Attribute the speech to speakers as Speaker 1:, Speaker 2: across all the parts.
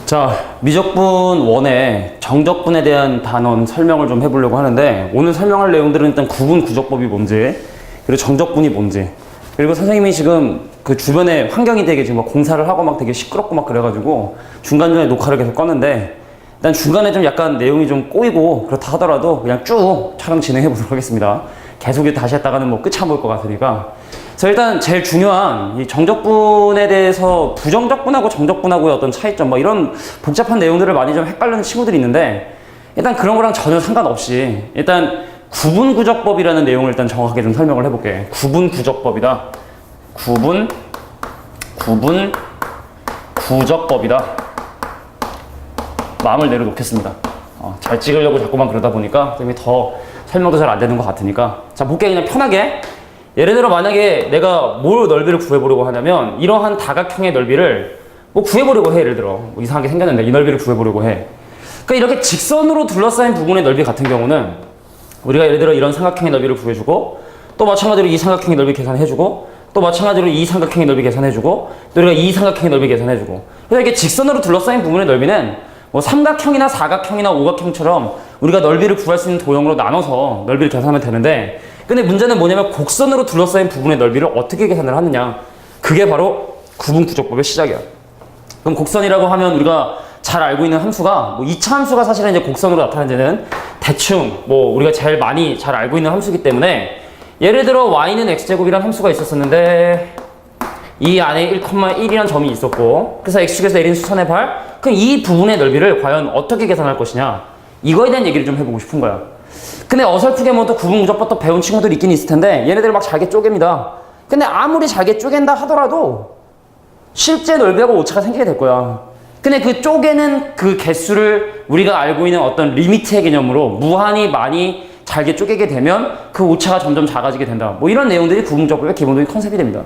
Speaker 1: 자, 미적분 1의 정적분에 대한 단원 설명을 좀 해보려고 하는데, 오늘 설명할 내용들은 일단 구분 구적법이 뭔지, 그리고 정적분이 뭔지, 그리고 선생님이 지금 그 주변에 환경이 되게 지금 막 공사를 하고 막 되게 시끄럽고 막 그래가지고 중간중간에 녹화를 계속 껐는데, 일단 중간에 좀 약간 내용이 좀 꼬이고 그렇다 하더라도 그냥 쭉 촬영 진행해 보도록 하겠습니다. 계속 다시 했다가는 뭐 끝이 안 보일 것 같으니까. 그래서 일단 제일 중요한 이 정적분에 대해서 부정적분하고 정적분하고의 어떤 차이점, 뭐 이런 복잡한 내용들을 많이 좀 헷갈리는 친구들이 있는데, 일단 그런 거랑 전혀 상관없이 일단 구분구적법이라는 내용을 일단 정확하게 좀 설명을 해볼게. 구분구적법이다. 구분구적법이다. 마음을 내려놓겠습니다. 잘 찍으려고 자꾸만 그러다 보니까 더 설명도 잘 안 되는 것 같으니까. 자, 볼게. 그냥 편하게. 예를 들어 만약에 내가 뭘 넓이를 구해보려고 하냐면 이러한 다각형의 넓이를 뭐 구해보려고 해. 예를 들어 뭐 이상하게 생겼는데 이 넓이를 구해보려고 해. 그러니까 이렇게 직선으로 둘러싸인 부분의 넓이 같은 경우는 우리가 예를 들어 이런 삼각형의 넓이를 구해주고, 또 마찬가지로 이 삼각형의 넓이 계산해주고, 또 마찬가지로 이 삼각형의 넓이 계산해주고, 또 우리가 이 삼각형의 넓이 계산해주고. 그래서 이렇게 직선으로 둘러싸인 부분의 넓이는 뭐 삼각형이나 사각형이나 오각형처럼 우리가 넓이를 구할 수 있는 도형으로 나눠서 넓이를 계산하면 되는데, 근데 문제는 뭐냐면 곡선으로 둘러싸인 부분의 넓이를 어떻게 계산을 하느냐. 그게 바로 구분구적법의 시작이야. 그럼 곡선이라고 하면 우리가 잘 알고 있는 함수가 뭐 2차 함수가 사실은 이제 곡선으로 나타나는 대충 뭐 우리가 제일 많이 잘 알고 있는 함수이기 때문에, 예를 들어 y는 x제곱이라는 함수가 있었었는데 이 안에 1,1이라는 점이 있었고, 그래서 x축에서 내린 수선의 발, 그럼 이 부분의 넓이를 과연 어떻게 계산할 것이냐, 이거에 대한 얘기를 좀 해보고 싶은 거야. 근데 어설프게 뭐 또 구분구적법 배운 친구들이 있긴 있을 텐데, 얘네들 막 잘게 쪼갭니다. 근데 아무리 잘게 쪼갠다 하더라도 실제 넓이하고 오차가 생기게 될 거야. 근데 그 쪼개는 그 개수를 우리가 알고 있는 어떤 리미트의 개념으로 무한히 많이 잘게 쪼개게 되면 그 오차가 점점 작아지게 된다. 뭐 이런 내용들이 구분구적법의 기본적인 컨셉이 됩니다.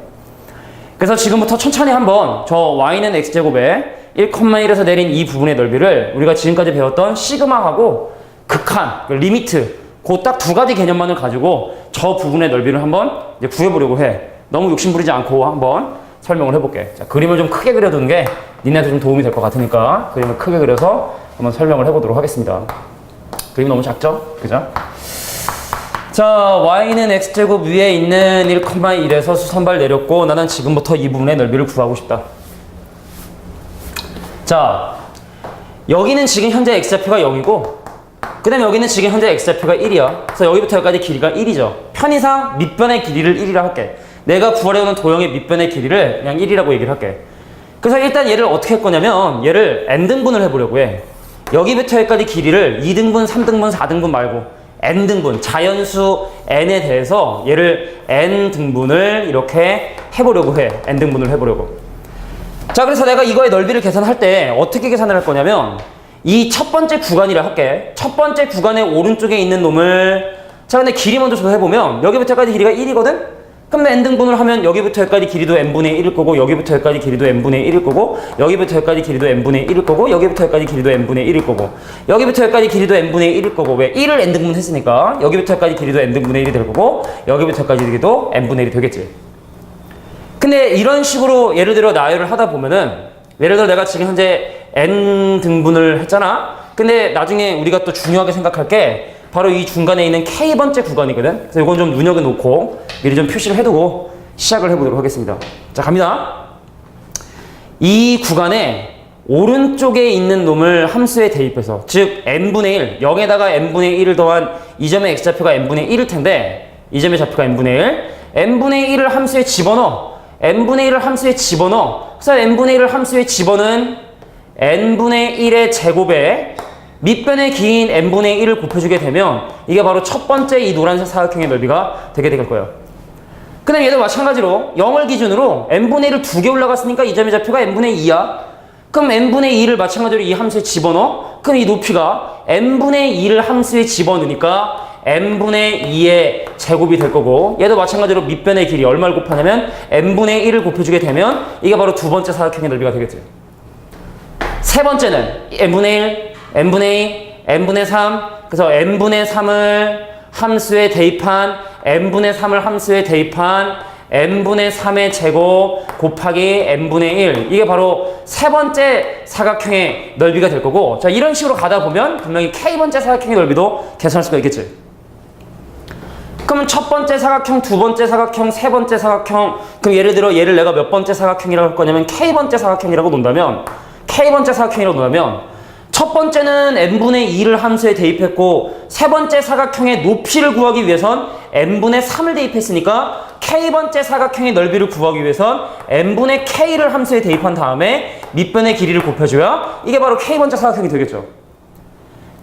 Speaker 1: 그래서 지금부터 천천히 한번 저 y는 x제곱에 1,1에서 내린 이 부분의 넓이를 우리가 지금까지 배웠던 시그마하고 극한, 그 리미트, 그 딱 두 가지 개념만을 가지고 저 부분의 넓이를 한번 이제 구해보려고 해. 너무 욕심부리지 않고 한번 설명을 해볼게. 자, 그림을 좀 크게 그려두는 게 니네한테 좀 도움이 될 것 같으니까 그림을 크게 그려서 한번 설명을 해보도록 하겠습니다. 그림이 너무 작죠? 그죠? 자, y는 x제곱 위에 있는 1,1에서 수선발 내렸고, 나는 지금부터 이 부분의 넓이를 구하고 싶다. 자, 여기는 지금 현재 x좌표가 0이고, 그 다음에 여기는 지금 현재 x좌표가 1이야. 그래서 여기부터 여기까지 길이가 1이죠. 편의상 밑변의 길이를 1이라 할게. 내가 구하려는 도형의 밑변의 길이를 그냥 1이라고 얘기를 할게. 그래서 일단 얘를 어떻게 할 거냐면, 얘를 n등분을 해보려고 해. 여기부터 여기까지 길이를 2등분, 3등분, 4등분 말고 n등분, 자연수 n에 대해서 얘를 n등분을 이렇게 해보려고 해. n등분을 해보려고. 자, 그래서 내가 이거의 넓이를 계산할 때 어떻게 계산을 할 거냐면, 이 첫 번째 구간이라 할게. 첫 번째 구간의 오른쪽에 있는 놈을, 자, 근데 길이 먼저 조사해보면 여기부터 여기까지 길이가 1이거든? 그럼 n등분을 하면 여기부터 여기까지 길이도 n분의 1일 거고, 여기부터 여기까지 길이도 n분의 1일 거고, 여기부터 여기까지 길이도 n분의 1일 거고, 여기부터 여기까지 길이도 n분의 1일 거고, 여기부터 여기까지 길이도 n분의 1일 거고. 왜? 1을 n등분 했으니까 여기부터 여기까지 길이도 n등분의 1이 될 거고, 여기부터 여기까지 길이도 n분의 1이 되겠지. 근데 이런 식으로 예를 들어 나열을 하다 보면은, 예를 들어 내가 지금 현재 n등분을 했잖아? 근데 나중에 우리가 또 중요하게 생각할 게 바로 이 중간에 있는 K번째 구간이거든? 그래서 이건 좀 눈여겨놓고 미리 좀 표시를 해두고 시작을 해보도록 하겠습니다. 자, 갑니다. 이 구간에 오른쪽에 있는 놈을 함수에 대입해서, 즉 n분의 1, 0에다가 n분의 1을 더한 이 점의 x좌표가 n분의 1일 텐데, 이 점의 좌표가 n분의 1, n분의 1을 함수에 집어넣어. n분의 1을 함수에 집어넣어. 그래서 n분의 1을 함수에 집어넣은 n분의 1의 제곱에 밑변의 긴 n분의 1을 곱해주게 되면 이게 바로 첫 번째 이 노란색 사각형의 넓이가 되게 될 거예요. 근데 얘도 마찬가지로 0을 기준으로 n분의 1을 2개 올라갔으니까 이 점의 좌표가 n분의 2야. 그럼 n분의 2를 마찬가지로 이 함수에 집어넣어. 그럼 이 높이가 n분의 2를 함수에 집어넣으니까 n분의 2의 제곱이 될 거고, 얘도 마찬가지로 밑변의 길이 얼마를 곱하냐면 n분의 1을 곱해주게 되면 이게 바로 두 번째 사각형의 넓이가 되겠지. 세 번째는 n분의 1, n분의 2, n분의 3. 그래서 n분의 3을 함수에 대입한 n분의 3을 함수에 대입한 n분의 3의 제곱 곱하기 n분의 1. 이게 바로 세 번째 사각형의 넓이가 될 거고, 자, 이런 식으로 가다 보면 분명히 k번째 사각형의 넓이도 계산할 수가 있겠지. 그러면 첫 번째 사각형, 두 번째 사각형, 세 번째 사각형, 그럼 예를 들어 얘를 내가 몇 번째 사각형이라고 할 거냐면 k번째 사각형이라고 논다면, 첫 번째는 n분의 2를 함수에 대입했고, 세 번째 사각형의 높이를 구하기 위해선 n분의 3을 대입했으니까 k번째 사각형의 넓이를 구하기 위해선 n분의 k를 함수에 대입한 다음에 밑변의 길이를 곱해줘야 이게 바로 k번째 사각형이 되겠죠.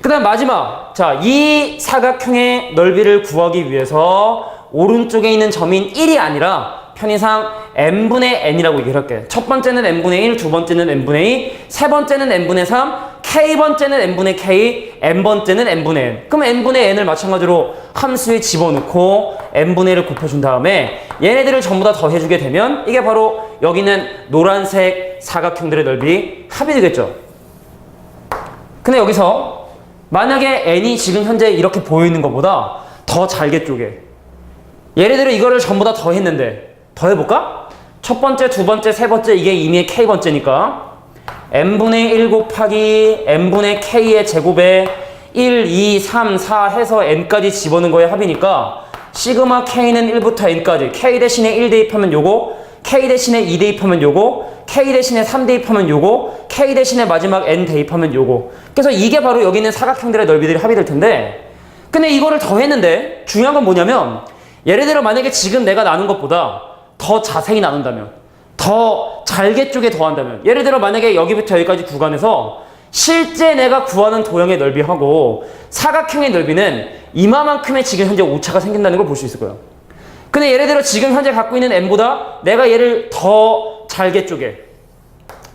Speaker 1: 그 다음 마지막, 자, 이 사각형의 넓이를 구하기 위해서 오른쪽에 있는 점인 1이 아니라 편의상 n분의 n이라고 얘기를 할게. 첫 번째는 n분의 1, 두 번째는 n분의 2, 세 번째는 n분의 3, k번째는 n분의 k, n번째는 n분의 n. 그럼 n분의 n을 마찬가지로 함수에 집어넣고 n분의 1을 곱해준 다음에 얘네들을 전부 다 더해주게 되면 이게 바로 여기는 노란색 사각형들의 넓이 합이 되겠죠. 근데 여기서 만약에 n이 지금 현재 이렇게 보이는 것보다 더 잘게 쪼개. 예를 들어 이거를 전부 다 더했는데 더해볼까? 첫 번째, 두 번째, 세 번째 이게 이미 k번째니까 n분의 1 곱하기 n분의 k의 제곱에 1, 2, 3, 4 해서 n까지 집어넣은 거의 합이니까 시그마 k는 1부터 n까지 k 대신에 1 대입하면 요거, k 대신에 2 대입하면 요거, k 대신에 3 대입하면 요거, k 대신에 마지막 n 대입하면 요거. 그래서 이게 바로 여기 있는 사각형들의 넓이들이 합이 될 텐데, 근데 이거를 더했는데 중요한 건 뭐냐면 예를 들어 만약에 지금 내가 나눈 것보다 더 자세히 나눈다면, 더 잘게 쪼개 더한다면, 예를 들어 만약에 여기부터 여기까지 구간에서 실제 내가 구하는 도형의 넓이하고 사각형의 넓이는 이마만큼의 지금 현재 오차가 생긴다는 걸 볼 수 있을 거예요. 근데 예를 들어 지금 현재 갖고 있는 n보다 내가 얘를 더 잘게 쪼개,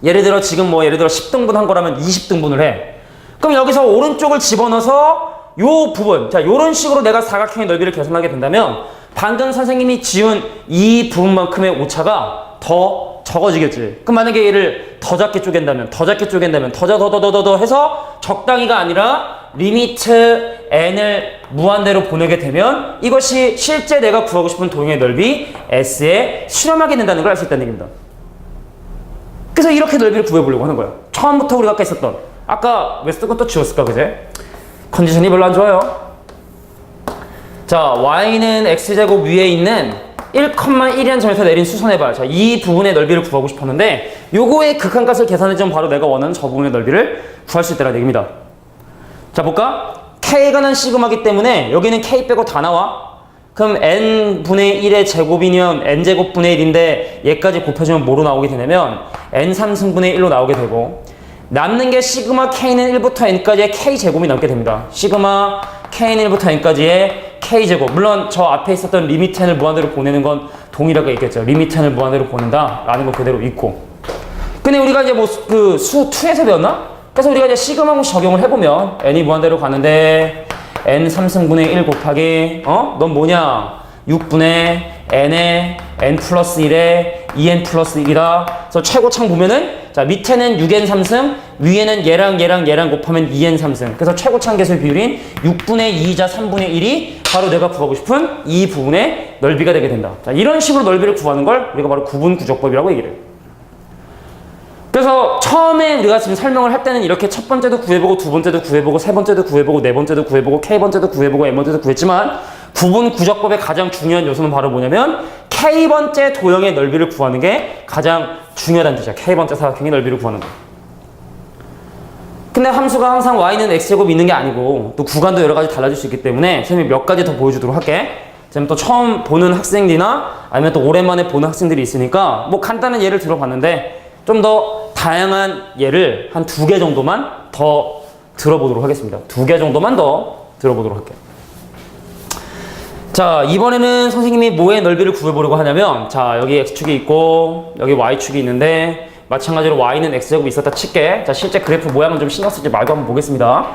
Speaker 1: 예를 들어 지금 예를 들어 10등분 한 거라면 20등분을 해. 그럼 여기서 오른쪽을 집어넣어서 요 부분, 자, 요런 식으로 내가 사각형의 넓이를 계산하게 된다면 방금 선생님이 지운 이 부분만큼의 오차가 더 적어지겠지. 그럼 만약에 얘를 더 작게 쪼갠다면, 더 해서 적당히가 아니라 리미트 n을 무한대로 보내게 되면 이것이 실제 내가 구하고 싶은 도형의 넓이 S에 수렴하게 된다는 걸 알 수 있다는 얘기입니다. 그래서 이렇게 넓이를 구해보려고 하는 거야. 처음부터 우리가 아까 있었던, 아까 왜 쓰고 또 지웠을까, 그제? 컨디션이 별로 안 좋아요. 자, y는 x제곱 위에 있는 1,1이라는 점에서 내린 수선의 발. 자, 이 부분의 넓이를 구하고 싶었는데 요거의 극한값을 계산해주면 바로 내가 원하는 저 부분의 넓이를 구할 수 있다는 얘기입니다. 자, 볼까? k가 는 시그마기 때문에 여기는 k 빼고 다 나와. 그럼 n분의 1의 제곱이면 n제곱분의 1인데 얘까지 곱해주면 뭐로 나오게 되냐면 n3승분의 1로 나오게 되고, 남는 게 시그마 k는 1부터 n까지의 k제곱이 남게 됩니다. 시그마 k는 1부터 n까지의 k제곱. 물론 저 앞에 있었던 리미트 n을 무한대로 보내는 건 동일하게 있겠죠. 리미트 n을 무한대로 보낸다 라는 거 그대로 있고. 근데 우리가 이제 수 2에서 배웠나? 그래서 우리가 이제 시그마 공식 적용을 해보면 n이 무한대로 가는데 n 3승분의 1 곱하기 넌 뭐냐? 6분의 n에 n 플러스 1에 2n 플러스 1이다. 그래서 최고창 보면은 자, 밑에는 6n 3승, 위에는 얘랑 곱하면 2n 3승. 그래서 최고창 개수의 비율인 6분의 2이자 3분의 1이 바로 내가 구하고 싶은 이 부분의 넓이가 되게 된다. 자, 이런 식으로 넓이를 구하는 걸 우리가 바로 구분구적법이라고 얘기를 해요. 그래서 처음에 우리가 지금 설명을 할 때는 이렇게 첫 번째도 구해보고, 두 번째도 구해보고, 세 번째도 구해보고, 네 번째도 구해보고, k번째도 구해보고, n번째도 구했지만 구분구적법의 가장 중요한 요소는 바로 뭐냐면 k번째 도형의 넓이를 구하는 게 가장 중요하다는 뜻이야. k번째 사각형의 넓이를 구하는 거. 근데 함수가 항상 y는 x제곱이 있는 게 아니고 또 구간도 여러 가지 달라질 수 있기 때문에 선생님이 몇 가지 더 보여주도록 할게. 지금 또 처음 보는 학생들이나 아니면 또 오랜만에 보는 학생들이 있으니까 간단한 예를 들어봤는데 좀 더 다양한 예를 한 2개 정도만 더 들어보도록 하겠습니다. 2개 정도만 더 들어보도록 할게요. 자, 이번에는 선생님이 뭐의 넓이를 구해보려고 하냐면, 자, 여기 x축이 있고 여기 y축이 있는데 마찬가지로 y는 x제곱이 있었다 칠게. 자, 실제 그래프 모양은 좀 신경 쓰지 말고 한번 보겠습니다.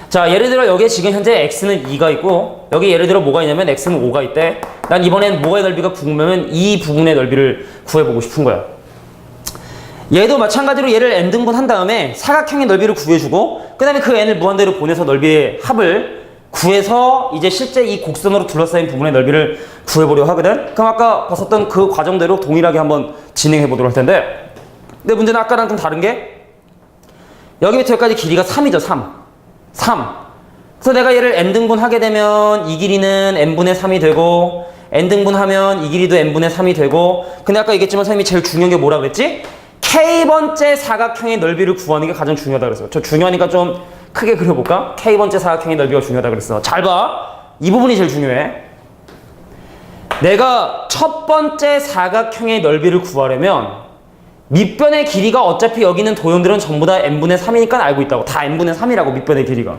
Speaker 1: 자, 예를 들어 여기에 지금 현재 x는 2가 있고 여기 예를 들어 뭐가 있냐면 x는 5가 있대. 난 이번엔 뭐의 넓이가 궁금하면 이 부분의 넓이를 구해보고 싶은 거야. 얘도 마찬가지로 얘를 n등분 한 다음에 사각형의 넓이를 구해주고 그 다음에 그 n을 무한대로 보내서 넓이의 합을 구해서 이제 실제 이 곡선으로 둘러싸인 부분의 넓이를 구해보려 하거든. 그럼 아까 봤었던 그 과정대로 동일하게 한번 진행해 보도록 할 텐데, 근데 문제는 아까랑 좀 다른 게 여기부터 여기까지 길이가 3이죠. 3. 그래서 내가 얘를 n등분 하게 되면 이 길이는 n분의 3이 되고, n등분 하면 이 길이도 n분의 3이 되고, 근데 아까 얘기했지만 선생님이 제일 중요한 게 뭐라 그랬지? K번째 사각형의 넓이를 구하는 게 가장 중요하다 그랬어요. 저 중요하니까 좀 크게 그려볼까? K번째 사각형의 넓이가 중요하다 그랬어. 잘 봐. 이 부분이 제일 중요해. 내가 첫 번째 사각형의 넓이를 구하려면 밑변의 길이가 어차피 여기 있는 도형들은 전부 다 n분의 3이니까 알고 있다고. 다 n분의 3이라고 밑변의 길이가.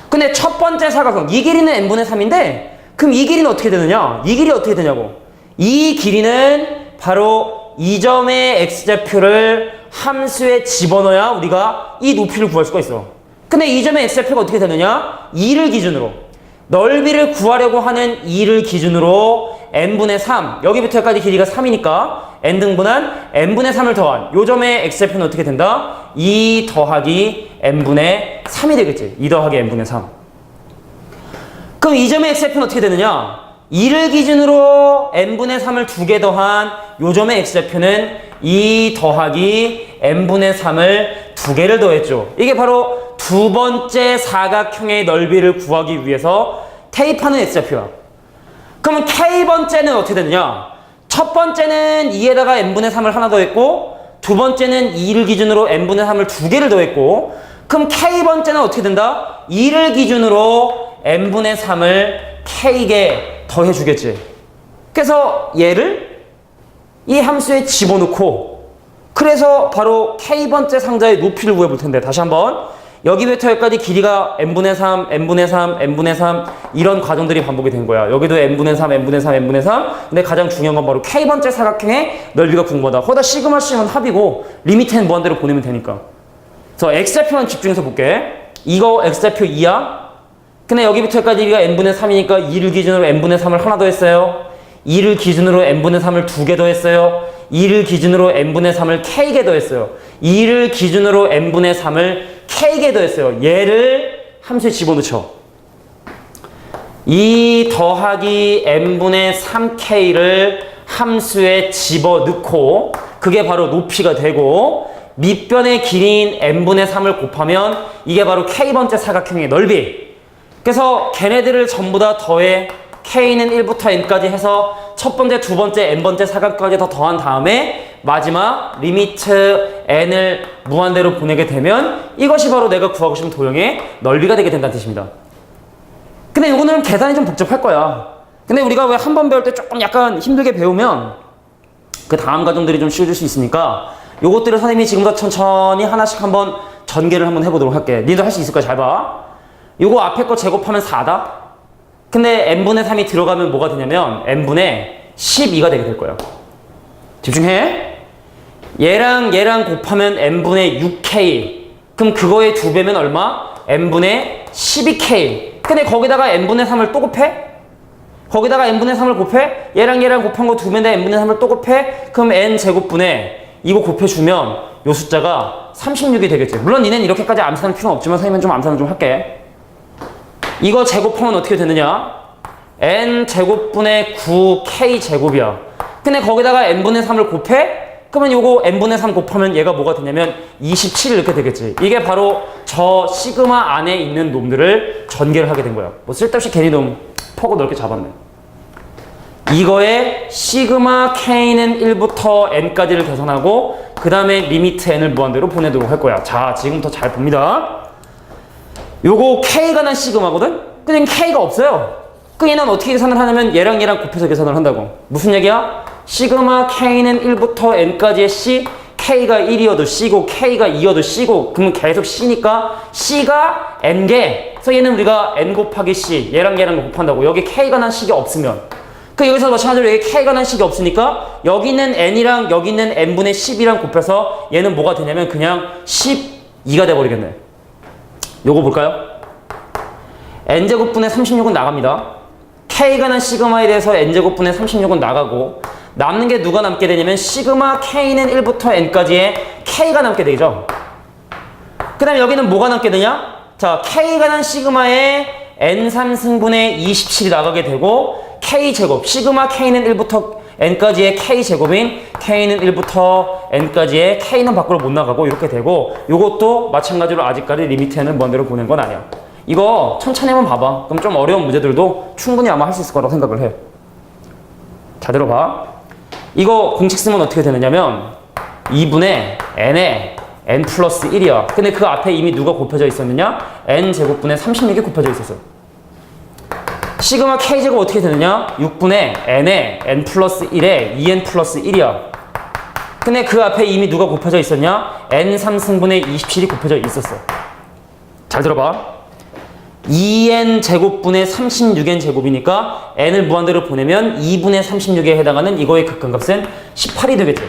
Speaker 1: 근데 첫 번째 사각형 이 길이는 n분의 3인데 그럼 이 길이는 어떻게 되느냐? 이 길이 어떻게 되냐고. 이 길이는 바로 이 점의 x좌표를 함수에 집어넣어야 우리가 이 높이를 구할 수가 있어. 근데 이 점의 x좌표가 어떻게 되느냐? 2를 기준으로 넓이를 구하려고 하는 2를 기준으로 n분의 3 여기부터 여기까지 길이가 3이니까 n등분한 n분의 3을 더한 요 점의 x좌표는 어떻게 된다? 2 더하기 n분의 3이 되겠지. 2 더하기 n분의 3. 그럼 이 점의 x좌표는 어떻게 되느냐? 2를 기준으로 n분의 3을 2개 더한 요 점의 x좌표는 2 더하기 n분의 3을 2개를 더했죠. 이게 바로 두 번째 사각형의 넓이를 구하기 위해서 대입하는 x좌표야. 그러면 k번째는 어떻게 되느냐? 첫 번째는 2에다가 n분의 3을 하나 더했고 두 번째는 2를 기준으로 n분의 3을 2개를 더했고 그럼 k번째는 어떻게 된다? 2를 기준으로 n분의 3을 k개 더해주겠지. 그래서 얘를 이 함수에 집어넣고 그래서 바로 k번째 상자의 높이를 구해볼 텐데 다시 한번 여기부터 여기까지 길이가 n분의 3, n분의 3, n분의 3 이런 과정들이 반복이 된 거야. 여기도 n분의 3, n분의 3, n분의 3 근데 가장 중요한 건 바로 k번째 사각형의 넓이가 궁금하다. 거기다 시그마 C는 합이고 리미트는 무한대로 보내면 되니까. 그래서 x좌표만 집중해서 볼게. 이거 x좌표 2야. 근데 여기부터 여기까지 길이가 n분의 3이니까 2를 기준으로 n분의 3을 하나 더했어요. 2를 기준으로 n분의 3을 2개 더했어요. 2를 기준으로 n분의 3을 k개 더했어요. 2를 기준으로 n분의 3을 k개 더했어요. 얘를 함수에 집어넣죠. 2 더하기 n분의 3k를 함수에 집어넣고 그게 바로 높이가 되고 밑변의 길이인 n분의 3을 곱하면 이게 바로 k번째 사각형의 넓이. 그래서 걔네들을 전부 다 더해 k는 1부터 n까지 해서 첫 번째, 두 번째, n번째 사각까지 더 더한 다음에 마지막 리미트 n을 무한대로 보내게 되면 이것이 바로 내가 구하고 싶은 도형의 넓이가 되게 된다는 뜻입니다. 근데 이거는 계산이 좀 복잡할 거야. 근데 우리가 왜 한 번 배울 때 조금 약간 힘들게 배우면 그 다음 과정들이 좀 쉬워질 수 있으니까 요것들을 선생님이 지금부터 천천히 하나씩 한번 전개를 한번 해보도록 할게. 니도 할 수 있을 거야. 잘 봐. 요거 앞에 거 제곱하면 4다? 근데 n분의 3이 들어가면 뭐가 되냐면 n분의 12가 되게 될 거예요. 집중해. 얘랑 곱하면 n분의 6k. 그럼 그거의 2배면 얼마? n분의 12k. 근데 거기다가 n분의 3을 또 곱해? 거기다가 n분의 3을 곱해? 얘랑 곱한 거 2배인데 n분의 3을 또 곱해? 그럼 n제곱분에 이거 곱해주면 요 숫자가 36이 되겠지. 물론 니네는 이렇게까지 암산할 필요는 없지만 선생님은 좀 암산을 좀 할게. 이거 제곱하면 어떻게 되느냐? n제곱분의 9k제곱이야. 근데 거기다가 n분의 3을 곱해? 그러면 요거 n분의 3 곱하면 얘가 뭐가 되냐면 27 이렇게 되겠지. 이게 바로 저 시그마 안에 있는 놈들을 전개를 하게 된 거야. 뭐 쓸데없이 괜히 놈 폭을 넓게 잡았네. 이거에 시그마 k는 1부터 n까지를 계산하고 그 다음에 리미트 n을 무한대로 보내도록 할 거야. 자, 지금부터 잘 봅니다. 요거 k가 난 시그마거든? 근데 k가 없어요. 그 얘는 어떻게 계산을 하냐면 얘랑 곱해서 계산을 한다고. 무슨 얘기야? 시그마 k는 1부터 n까지의 c, k가 1이어도 c고 k가 2여도 c고 그러면 계속 c니까 c가 n개. 그래서 얘는 우리가 n 곱하기 c, 얘랑 곱한다고. 여기 k가 난 식이 없으면 그 여기서 마찬가지로 여기 k가 난 식이 없으니까 여기 있는 n이랑 여기 있는 n분의 10이랑 곱해서 얘는 뭐가 되냐면 그냥 12가 돼버리겠네. 요거 볼까요? n제곱분의 36은 나갑니다. k가 난 시그마에 대해서 n제곱분의 36은 나가고 남는 게 누가 남게 되냐면 시그마 k는 1부터 n까지의 k가 남게 되죠. 그 다음에 여기는 뭐가 남게 되냐? 자, k가 난 시그마에 n3승분의 27이 나가게 되고 k제곱, 시그마 k는 1부터 n까지의 k제곱인 k는 1부터 n까지의 k는 밖으로 못 나가고 이렇게 되고, 요것도 마찬가지로 아직까지 리미트 n을 무한대로 보낸 건 아니야. 이거 천천히 한번 봐봐. 그럼 좀 어려운 문제들도 충분히 아마 할 수 있을 거라고 생각을 해. 자, 들어봐. 이거 공식 쓰면 어떻게 되느냐면 2분의 n에 n 플러스 1이야. 근데 그 앞에 이미 누가 곱해져 있었느냐? n제곱분의 36이 곱해져 있었어. 시그마 k제곱 어떻게 되느냐? 6분의 n에 n 플러스 1에 2n 플러스 1이야. 근데 그 앞에 이미 누가 곱해져 있었냐? n3승분의 27이 곱해져 있었어. 잘 들어봐. 2n 제곱분의 36n 제곱이니까 n을 무한대로 보내면 2분의 36에 해당하는 이거의 극한값은 18이 되겠지.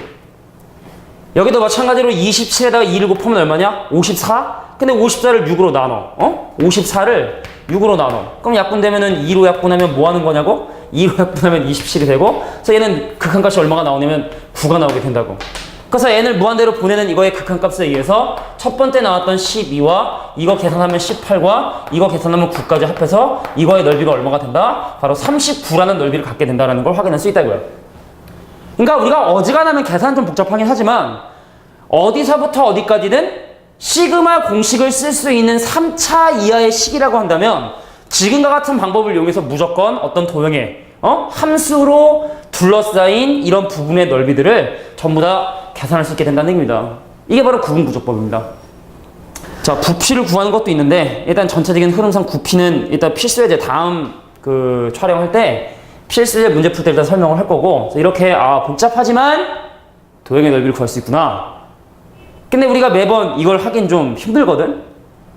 Speaker 1: 여기도 마찬가지로 27에다가 2를 곱하면 얼마냐? 54? 근데 54를 6으로 나눠. 54를 6으로 나눠. 그럼 약분되면은 2로 약분하면 뭐 하는 거냐고? 2로 약분하면 27이 되고, 그래서 얘는 극한값이 얼마가 나오냐면 9가 나오게 된다고. 그래서 n을 무한대로 보내는 이거의 극한값에 의해서 첫 번째 나왔던 12와 이거 계산하면 18과 이거 계산하면 9까지 합해서 이거의 넓이가 얼마가 된다? 바로 39라는 넓이를 갖게 된다는 걸 확인할 수 있다고요. 그러니까 우리가 어지간하면 계산은 좀 복잡하긴 하지만 어디서부터 어디까지는 시그마 공식을 쓸 수 있는 3차 이하의 식이라고 한다면 지금과 같은 방법을 이용해서 무조건 어떤 도형의 함수로 둘러싸인 이런 부분의 넓이들을 전부 다 계산할 수 있게 된다는 얘기입니다. 이게 바로 구분구조법입니다. 자, 부피를 구하는 것도 있는데 일단 전체적인 흐름상 부피는 일단 필수예제 다음 그 촬영할 때 필수예제 문제 풀 때 일단 설명을 할 거고, 이렇게 복잡하지만 도형의 넓이를 구할 수 있구나. 근데 우리가 매번 이걸 하긴 좀 힘들거든.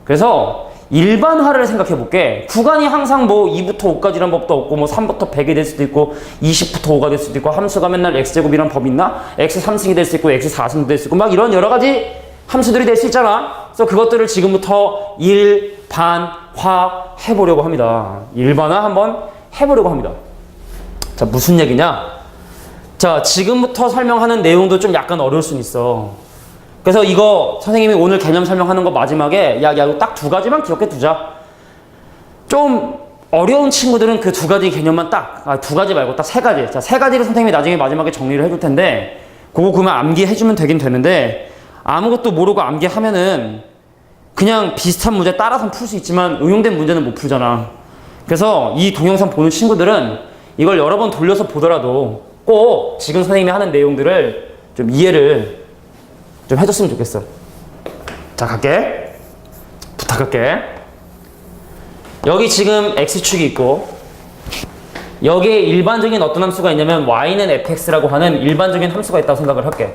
Speaker 1: 그래서 일반화를 생각해 볼게. 구간이 항상 뭐 2부터 5까지란 법도 없고 뭐 3부터 100이 될 수도 있고 20부터 5가 될 수도 있고, 함수가 맨날 x제곱이란 법 있나? x 3승이 될 수 있고 x 4승도 될 수 있고 막 이런 여러 가지 함수들이 될 수 있잖아. 그래서 그것들을 지금부터 일반화 해보려고 합니다. 일반화 한번 해보려고 합니다. 자, 무슨 얘기냐? 자, 지금부터 설명하는 내용도 좀 약간 어려울 수는 있어. 그래서 이거 선생님이 오늘 개념 설명하는 거 마지막에 야 이거 딱 2가지만 기억해 두자. 좀 어려운 친구들은 그 2가지 개념만 딱 2가지 말고 딱 3가지. 자, 3가지를 선생님이 나중에 마지막에 정리를 해줄 텐데 그거 그러면 암기해주면 되긴 되는데, 아무것도 모르고 암기하면은 그냥 비슷한 문제 따라서 풀 수 있지만 응용된 문제는 못 풀잖아. 그래서 이 동영상 보는 친구들은 이걸 여러 번 돌려서 보더라도 꼭 지금 선생님이 하는 내용들을 좀 이해를 좀 해줬으면 좋겠어. 자, 갈게. 부탁할게. 여기 지금 x축이 있고 여기에 일반적인 어떤 함수가 있냐면 y는 fx라고 하는 일반적인 함수가 있다고 생각을 할게.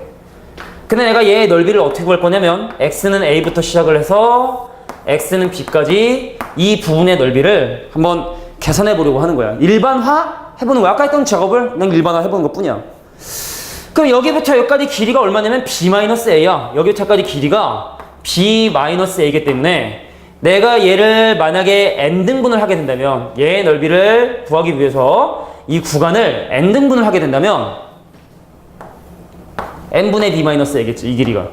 Speaker 1: 근데 내가 얘의 넓이를 어떻게 구할 거냐면 x는 a부터 시작을 해서 x는 b까지 이 부분의 넓이를 한번 계산해 보려고 하는 거야. 일반화 해보는 거야. 아까 했던 작업을 그냥 일반화 해보는 것 뿐이야. 그럼 여기부터 여기까지 길이가 얼마냐면 b-a야. 여기부터 여기까지 길이가 b-a이기 때문에 내가 얘를 만약에 n등분을 하게 된다면, 얘의 넓이를 구하기 위해서 이 구간을 n등분을 하게 된다면 n분의 b-a겠지, 이 길이가.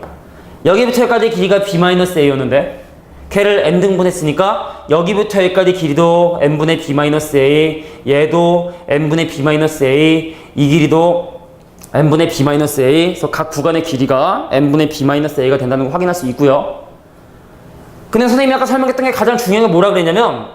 Speaker 1: 여기부터 여기까지 길이가 b-a였는데 걔를 n등분 했으니까 여기부터 여기까지 길이도 n분의 b-a, 얘도 n분의 b-a, 이 길이도 n분의 b-a. 그래서 각 구간의 길이가 n분의 b-a가 된다는 걸 확인할 수 있고요. 근데 선생님이 아까 설명했던 게 가장 중요한 게 뭐라 그랬냐면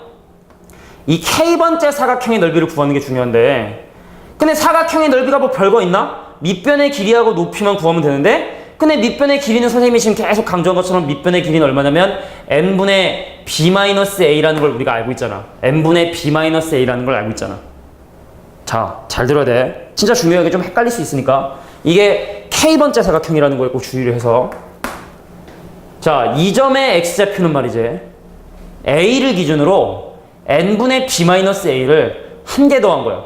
Speaker 1: 이 k번째 사각형의 넓이를 구하는 게 중요한데, 근데 사각형의 넓이가 뭐 별거 있나? 밑변의 길이하고 높이만 구하면 되는데, 근데 밑변의 길이는 선생님이 지금 계속 강조한 것처럼 밑변의 길이는 얼마냐면 n분의 b-a라는 걸 우리가 알고 있잖아. n분의 b-a라는 걸 알고 있잖아. 자, 잘 들어야 돼. 진짜 중요하게 좀 헷갈릴 수 있으니까. 이게 k번째 사각형이라는 걸 꼭 주의를 해서. 자, 이 점의 x좌표는 말이지 a를 기준으로 n분의 b-a를 한 개 더한 거야.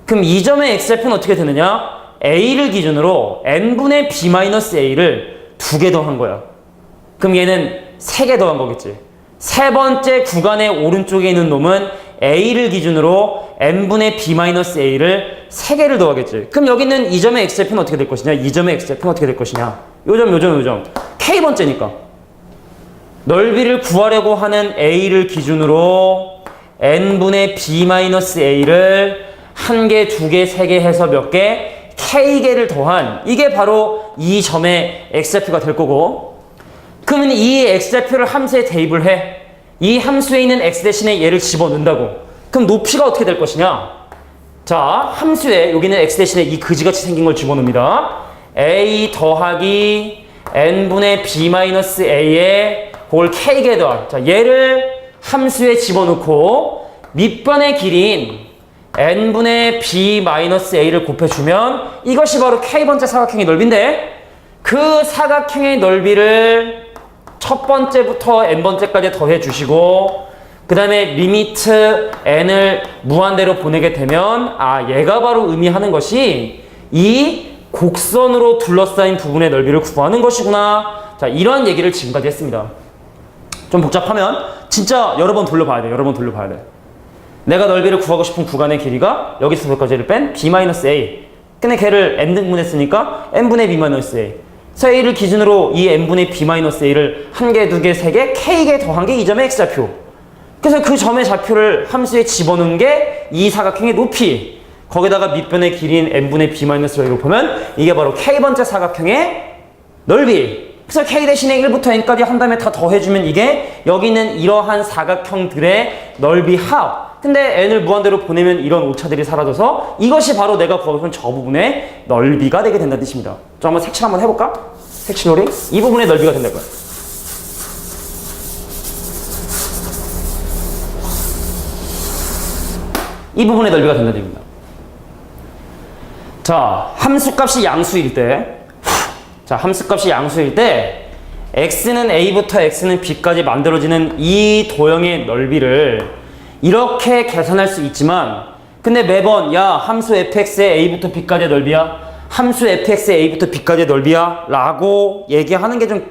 Speaker 1: 그럼 이 점의 x좌표는 어떻게 되느냐? a를 기준으로 n분의 b-a를 2개 더한 거야. 그럼 얘는 3개 더한 거겠지. 세 번째 구간의 오른쪽에 있는 놈은 a를 기준으로 n분의 b-a를 3개를 더하겠지. 그럼 여기 있는 이 점의 x좌표는 어떻게 될 것이냐? 이 점의 x좌표는 어떻게 될 것이냐? 요점 k번째니까 넓이를 구하려고 하는 a를 기준으로 n분의 b-a를 1개, 2개, 3개 해서 몇 개? k개를 더한 이게 바로 이 점의 x좌표가 될 거고, 그러면 이 x좌표를 함수에 대입을 해. 이 함수에 있는 x 대신에 얘를 집어넣는다고. 그럼 높이가 어떻게 될 것이냐? 자, 함수에 여기는 x 대신에 이 그지같이 생긴 걸 집어넣습니다. a 더하기 n분의 b-a에 그걸 k개 더한, 자, 얘를 함수에 집어넣고 밑변의 길이인 n분의 b-a를 곱해주면 이것이 바로 k번째 사각형의 넓이인데, 그 사각형의 넓이를 첫 번째부터 n번째까지 더해주시고 그 다음에 리미트 n을 무한대로 보내게 되면 얘가 바로 의미하는 것이 이 곡선으로 둘러싸인 부분의 넓이를 구하는 것이구나. 자, 이런 얘기를 지금까지 했습니다. 좀 복잡하면 진짜 여러 번 돌려봐야 돼. 여러 번 돌려봐야 돼. 내가 넓이를 구하고 싶은 구간의 길이가 여기서 여기까지를 뺀 b-a. 근데 걔를 n등분 했으니까 n분의 b-a. 그래서 a를 기준으로 이 n분의 b-a를 1개, 2개, 3개, k개 더한 게 이 점의 x좌표. 그래서 그 점의 좌표를 함수에 집어넣은 게 이 사각형의 높이. 거기다가 밑변의 길이인 n분의 b-a를 보면 이게 바로 k번째 사각형의 넓이. 그래서 k 대신에 1부터 n까지 한 다음에 다 더해주면 이게 여기 있는 이러한 사각형들의 넓이 합. 근데 n을 무한대로 보내면 이런 오차들이 사라져서 이것이 바로 내가 구하고 싶은 저 부분의 넓이가 되게 된다는 뜻입니다. 저 한번 색칠 한번 해볼까? 색칠놀이? 이 부분의 넓이가 된다는 거야. 이 부분의 넓이가 된다는 얘기입니다. 자, 함수값이 양수일 때, 함수값이 양수일 때 x는 a부터 x는 b까지 만들어지는 이 도형의 넓이를 이렇게 계산할 수 있지만, 근데 매번 함수 fx의 a부터 b까지의 넓이야, 함수 fx의 a부터 b까지의 넓이야 라고 얘기하는 게 좀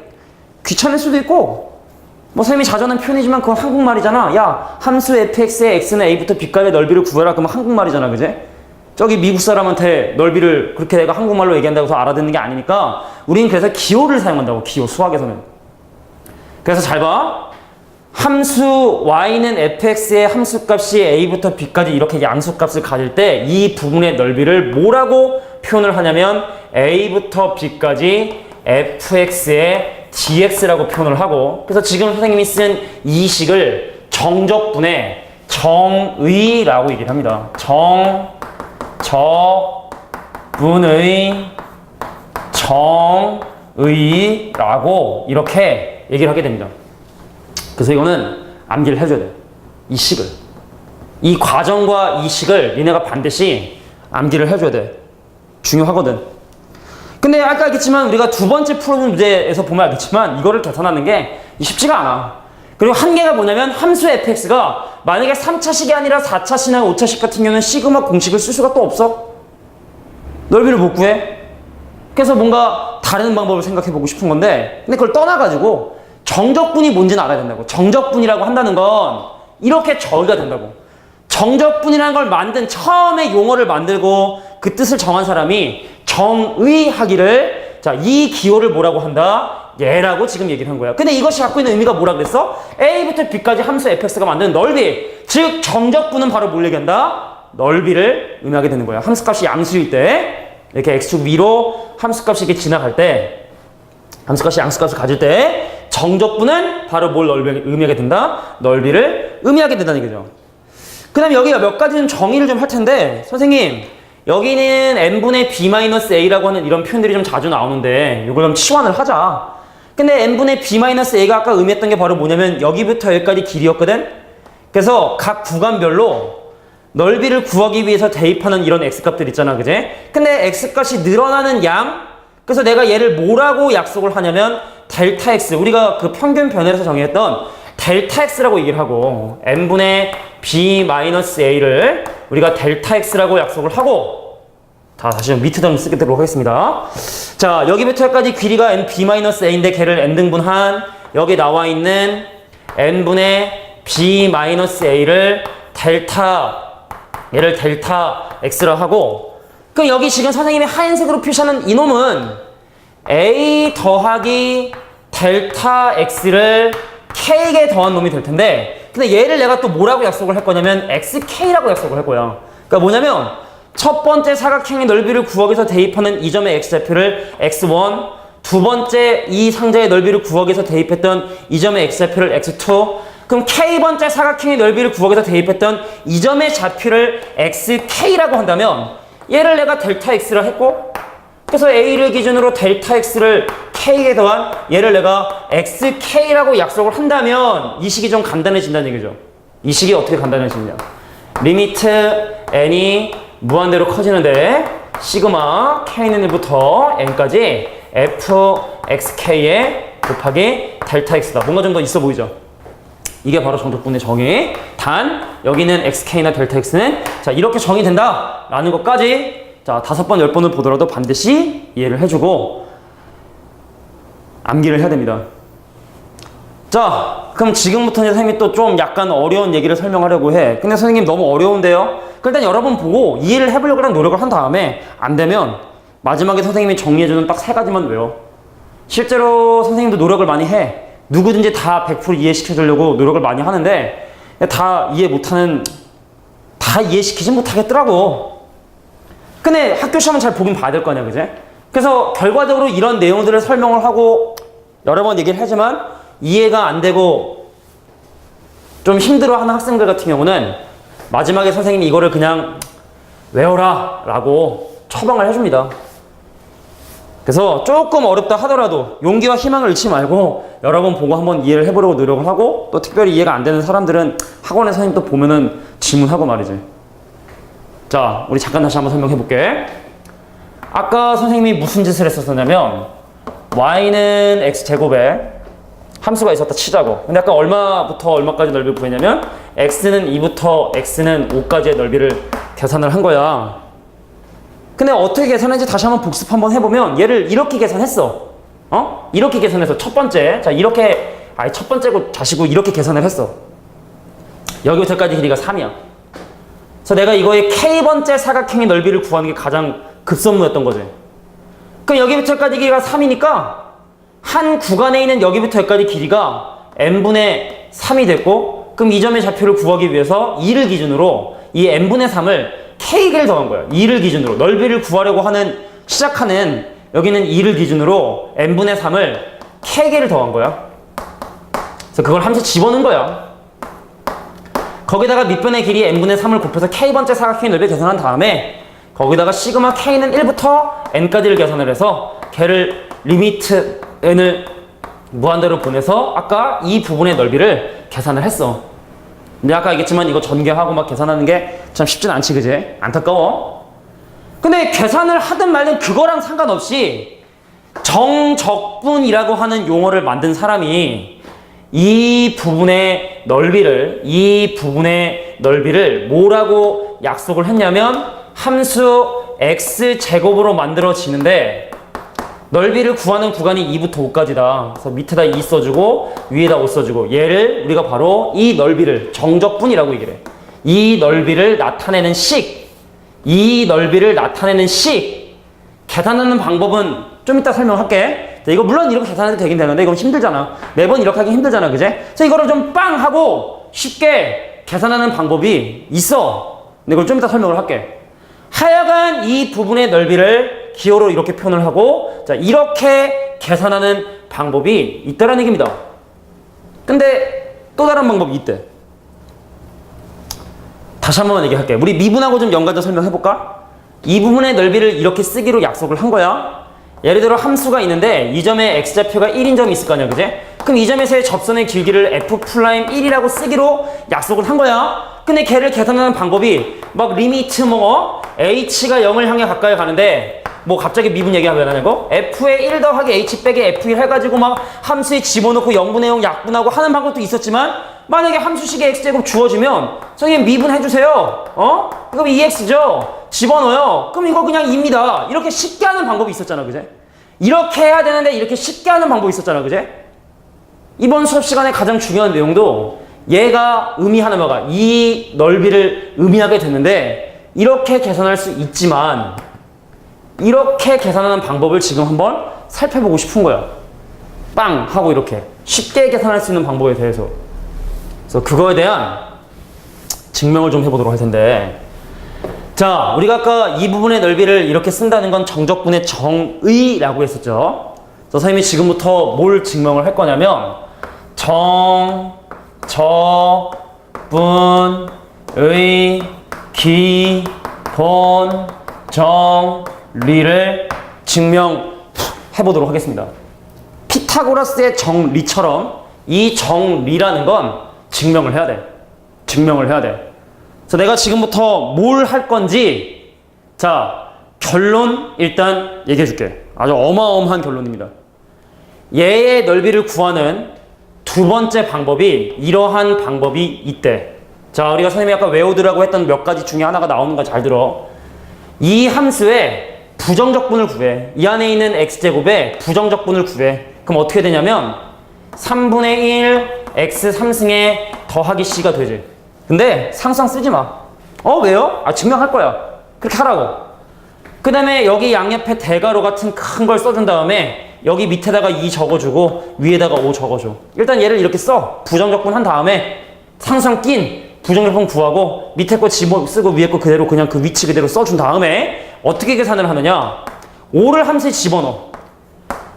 Speaker 1: 귀찮을 수도 있고, 선생님이 자주 하는 표현이지만 그건 한국말이잖아. 함수 fx의 x는 a부터 b까지의 넓이를 구해라. 그러면 한국말이잖아, 그제? 저기 미국 사람한테 넓이를 그렇게 내가 한국말로 얘기한다고 해서 알아듣는 게 아니니까 우리는 그래서 기호를 사용한다고. 기호, 수학에서는. 그래서 잘 봐. 함수 y는 fx의 함수값이 a부터 b까지 이렇게 양수값을 가질 때 이 부분의 넓이를 뭐라고 표현을 하냐면 a부터 b까지 fx의 dx라고 표현을 하고, 그래서 지금 선생님이 쓴 이 식을 정적분의 정의라고 얘기를 합니다. 정적분의 정의라고 이렇게 얘기를 하게 됩니다. 그래서 이거는 암기를 해줘야 돼. 이 식을. 이 과정과 이 식을 니네가 반드시 암기를 해줘야 돼. 중요하거든. 근데 아까 알겠지만 우리가 두 번째 풀어준 문제에서 보면 알겠지만 이거를 계산하는 게 쉽지가 않아. 그리고 한계가 뭐냐면 함수 fx가 만약에 3차식이 아니라 4차식이나 5차식 같은 경우는 시그마 공식을 쓸 수가 또 없어. 넓이를 못 구해. 그래서 뭔가 다른 방법을 생각해보고 싶은 건데, 근데 그걸 떠나가지고 정적분이 뭔지는 알아야 된다고. 정적분이라고 한다는 건 이렇게 저의가 된다고. 정적분이라는 걸 만든, 처음에 용어를 만들고 그 뜻을 정한 사람이 정의하기를, 자, 이 기호를 뭐라고 한다? 얘라고 지금 얘기를 한 거야. 근데 이것이 갖고 있는 의미가 뭐라 그랬어? a부터 b까지 함수 fx가 만드는 넓이. 즉 정적분은 바로 뭘 얘기한다? 넓이를 의미하게 되는 거야. 함수값이 양수일 때, 이렇게 x축 위로 함수값이 이렇게 지나갈 때, 함수값이 양수값을 가질 때 정적분은 바로 뭘 의미하게 된다? 넓이를 의미하게 된다는 얘기죠. 그 다음에 여기가 몇 가지 좀 정의를 좀 할 텐데, 선생님 여기는 n분의 b-a라고 하는 이런 표현들이 좀 자주 나오는데 이걸 좀 치환을 하자. 근데 n분의 b-a가 아까 의미했던 게 바로 뭐냐면 여기부터 여기까지 길이였거든? 그래서 각 구간별로 넓이를 구하기 위해서 대입하는 이런 x값들 있잖아, 그제? 근데 x값이 늘어나는 양, 그래서 내가 얘를 뭐라고 약속을 하냐면 델타 x, 우리가 그 평균 변화에서 정의했던 델타 x라고 얘기를 하고, n분의 b-a를 우리가 델타 x라고 약속을 하고, 자, 다시 좀 미트덤 쓰도록 하겠습니다. 자, 여기부터 여기까지 길이가 b-a인데 걔를 n등분한 여기 나와 있는 n분의 b-a를 얘를 델타 x라 하고, 그럼 여기 지금 선생님이 하얀색으로 표시하는 이놈은 a 더하기 델타 x를 k에 더한 놈이 될 텐데, 근데 얘를 내가 또 뭐라고 약속을 할 거냐면 xk라고 약속을 할 거야. 그러니까 뭐냐면 첫 번째 사각형의 넓이를 구하기 위해서 대입하는 이 점의 x좌표를 x1, 두 번째 이 상자의 넓이를 구하기 위해서 대입했던 이 점의 x좌표를 x2, 그럼 k번째 사각형의 넓이를 구하기 위해서 대입했던 이 점의 좌표를 xk라고 한다면 얘를 내가 델타 x라 했고, 그래서 a를 기준으로 델타 x를 k에 더한 얘를 내가 xk라고 약속을 한다면 이 식이 좀 간단해진다는 얘기죠. 이 식이 어떻게 간단해지냐, 리미트 n이 무한대로 커지는데 시그마 k는 1부터 n까지 fxk에 곱하기 델타 x다. 뭔가 좀 더 있어 보이죠? 이게 바로 정적분의 정의. 단 여기는 xk나 델타 x는 자 이렇게 정의된다 라는 것까지 자 5번 10번을 보더라도 반드시 이해를 해주고 암기를 해야 됩니다. 자 그럼 지금부터 선생님이 또 좀 약간 어려운 얘기를 설명하려고 해. 근데 선생님 너무 어려운데요? 일단 여러분 보고 이해를 해보려고 노력을 한 다음에 안 되면 마지막에 선생님이 정리해주는 딱 3가지만 외워. 실제로 선생님도 노력을 많이 해. 누구든지 다 100% 이해시켜주려고 노력을 많이 하는데 다 이해시키진 못하겠더라고. 근데 학교 시험은 잘 보긴 봐야 될 거 아니야, 그제? 그래서 결과적으로 이런 내용들을 설명을 하고 여러 번 얘기를 하지만 이해가 안 되고 좀 힘들어하는 학생들 같은 경우는 마지막에 선생님이 이거를 그냥 외워라 라고 처방을 해줍니다. 그래서 조금 어렵다 하더라도 용기와 희망을 잃지 말고 여러 번 보고 한번 이해를 해보려고 노력을 하고, 또 특별히 이해가 안 되는 사람들은 학원에 선생님 또 보면은 질문하고 말이지. 자, 우리 잠깐 다시 한번 설명해 볼게. 아까 선생님이 무슨 짓을 했었냐면 y는 x제곱에 함수가 있었다 치자고. 근데 아까 얼마부터 얼마까지 넓이를 구했냐면 x는 2부터 x는 5까지의 넓이를 계산을 한 거야. 근데 어떻게 계산했는지 다시 한번 복습 한번 해보면 얘를 이렇게 계산했어. 이렇게 계산해서 첫 번째, 자 이렇게 첫 번째고 자시고 이렇게 계산을 했어. 여기부터까지 길이가 3이야. 그래서 내가 이거의 k번째 사각형의 넓이를 구하는 게 가장 급선무였던 거지. 그럼 여기부터까지 길이가 3이니까 한 구간에 있는 여기부터 여기까지 길이가 n분의 3이 됐고, 그럼 이 점의 좌표를 구하기 위해서 2를 기준으로 이 n분의 3을 k를 더한 거야. 2를 기준으로 넓이를 구하려고 하는 시작하는 여기는 2를 기준으로 n분의 3을 k개를 더한 거야. 그래서 그걸 함수 집어넣은 거야. 거기다가 밑변의 길이 n분의 3을 곱해서 k번째 사각형의 넓이 계산한 다음에 거기다가 시그마 k는 1부터 n까지를 계산을 해서 걔를 리미트 n을 무한대로 보내서 아까 이 부분의 넓이를 계산을 했어. 근데 아까 얘기했지만 이거 전개하고 막 계산하는 게 참 쉽진 않지, 그지? 안타까워. 근데 계산을 하든 말든 그거랑 상관없이 정적분이라고 하는 용어를 만든 사람이 이 부분의 넓이를 뭐라고 약속을 했냐면 함수 x제곱으로 만들어지는데 넓이를 구하는 구간이 2부터 5까지다. 그래서 밑에다 2 써주고 위에다 5 써주고 얘를 우리가 바로 이 넓이를 정적분이라고 얘기를 해. 이 넓이를 나타내는 식 계산하는 방법은 좀 이따 설명할게. 자, 이거 물론 이렇게 계산해도 되긴 되는데 이건 힘들잖아. 매번 이렇게 하기 힘들잖아, 그제? 그래서 이거를 좀 빵 하고 쉽게 계산하는 방법이 있어. 근데 이걸 좀 이따 설명을 할게. 하여간 이 부분의 넓이를 기호로 이렇게 표현을 하고, 자, 이렇게 계산하는 방법이 있다라는 얘기입니다. 근데 또 다른 방법이 있대. 다시 한 번만 얘기할게. 우리 미분하고 좀 연관해서 설명해볼까? 이 부분의 넓이를 이렇게 쓰기로 약속을 한 거야. 예를 들어 함수가 있는데 이 점에 x좌표가 1인 점이 있을 거 아니야, 그제? 그럼 이 점에서의 접선의 길기를 f'1이라고 쓰기로 약속을 한 거야. 근데 걔를 계산하는 방법이 막 리미트 h가 0을 향해 가까이 가는데 뭐 갑자기 미분 얘기하면 하는 거? f에 1 더하기 h 빼기 f1 해가지고 막 함수에 집어넣고 0분의 0 약분하고 하는 방법도 있었지만, 만약에 함수식의 x제곱 주어지면 선생님 미분해주세요. 그럼 2x죠. 집어넣어요. 그럼 이거 그냥 2입니다. 이렇게 쉽게 하는 방법이 있었잖아, 그제? 이렇게 해야 되는데 이렇게 쉽게 하는 방법이 있었잖아, 그제? 이번 수업 시간에 가장 중요한 내용도 얘가 의미하는 바가 이 넓이를 의미하게 됐는데 이렇게 계산할 수 있지만 이렇게 계산하는 방법을 지금 한번 살펴보고 싶은 거야. 빵! 하고 이렇게 쉽게 계산할 수 있는 방법에 대해서. 그래서 그거에 대한 증명을 좀 해보도록 할 텐데, 자, 우리가 아까 이 부분의 넓이를 이렇게 쓴다는 건 정적분의 정의라고 했었죠. 그래서 선생님이 지금부터 뭘 증명을 할 거냐면 정적분의 기본 정리를 증명해 보도록 하겠습니다. 피타고라스의 정리처럼 이 정리라는 건 증명을 해야 돼. 증명을 해야 돼. 그래서 내가 지금부터 뭘 할 건지, 자, 결론 일단 얘기해 줄게. 아주 어마어마한 결론입니다. 얘의 넓이를 구하는 두 번째 방법이 이러한 방법이 있대. 자, 우리가 선생님이 아까 외우더라고 했던 몇 가지 중에 하나가 나오는 거 잘 들어. 이 함수의 부정적분을 구해. 이 안에 있는 x제곱의 부정적분을 구해. 그럼 어떻게 되냐면 3분의 1 x 3승에 더하기 c가 되지. 근데 상수항 쓰지 마. 왜요? 증명할 거야. 그렇게 하라고. 그 다음에 여기 양옆에 대괄호 같은 큰 걸 써준 다음에 여기 밑에다가 2 적어주고 위에다가 5 적어줘. 일단 얘를 이렇게 써. 부정적분 한 다음에 상수항 낀 부정적분 구하고 밑에 거 집어 쓰고 위에 거 그대로 그냥 그 위치 그대로 써준 다음에 어떻게 계산을 하느냐. 5를 함수에 집어넣어.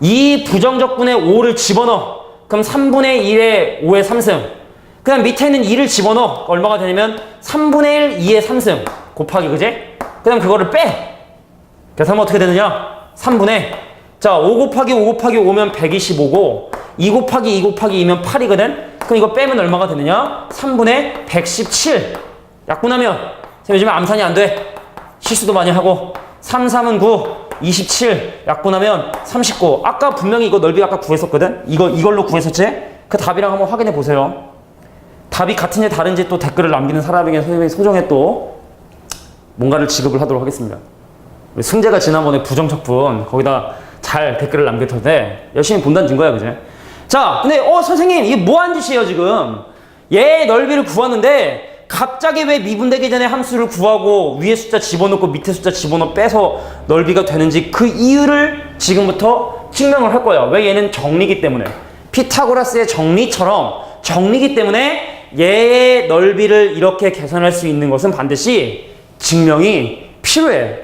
Speaker 1: 이 부정적분에 5를 집어넣어. 그럼 3분의 1에 5의 3승. 그 다음 밑에 있는 2를 집어넣어. 얼마가 되냐면 3분의 1, 2의 3승 곱하기, 그제? 그 다음 그거를 빼. 계산하면 어떻게 되느냐? 3분의, 자, 5 곱하기 5 곱하기 5면 125고 2 곱하기 2 곱하기 2면 8이거든? 그럼 이거 빼면 얼마가 되느냐? 3분의 117. 약분하면 요즘에 암산이 안 돼. 실수도 많이 하고 3, 3은 9, 27 약분하면 39. 아까 분명히 이거 넓이 아까 구했었거든? 이걸로 구했었지? 그 답이랑 한번 확인해 보세요. 답이 같은지 다른지 또 댓글을 남기는 사람에게 선생님이 소정에 또 뭔가를 지급을 하도록 하겠습니다. 승재가 지난번에 부정적분 거기다 잘 댓글을 남길 텐데 열심히 본다는 증거야, 그지? 자, 근데 선생님 이게 뭐한 짓이에요 지금? 얘 넓이를 구하는데 갑자기 왜 미분되기 전에 함수를 구하고 위에 숫자 집어넣고 밑에 숫자 집어넣어 빼서 넓이가 되는지 그 이유를 지금부터 증명을 할 거야. 왜? 얘는 정리기 때문에. 피타고라스의 정리처럼 정리기 때문에 얘의 넓이를 이렇게 계산할 수 있는 것은 반드시 증명이 필요해.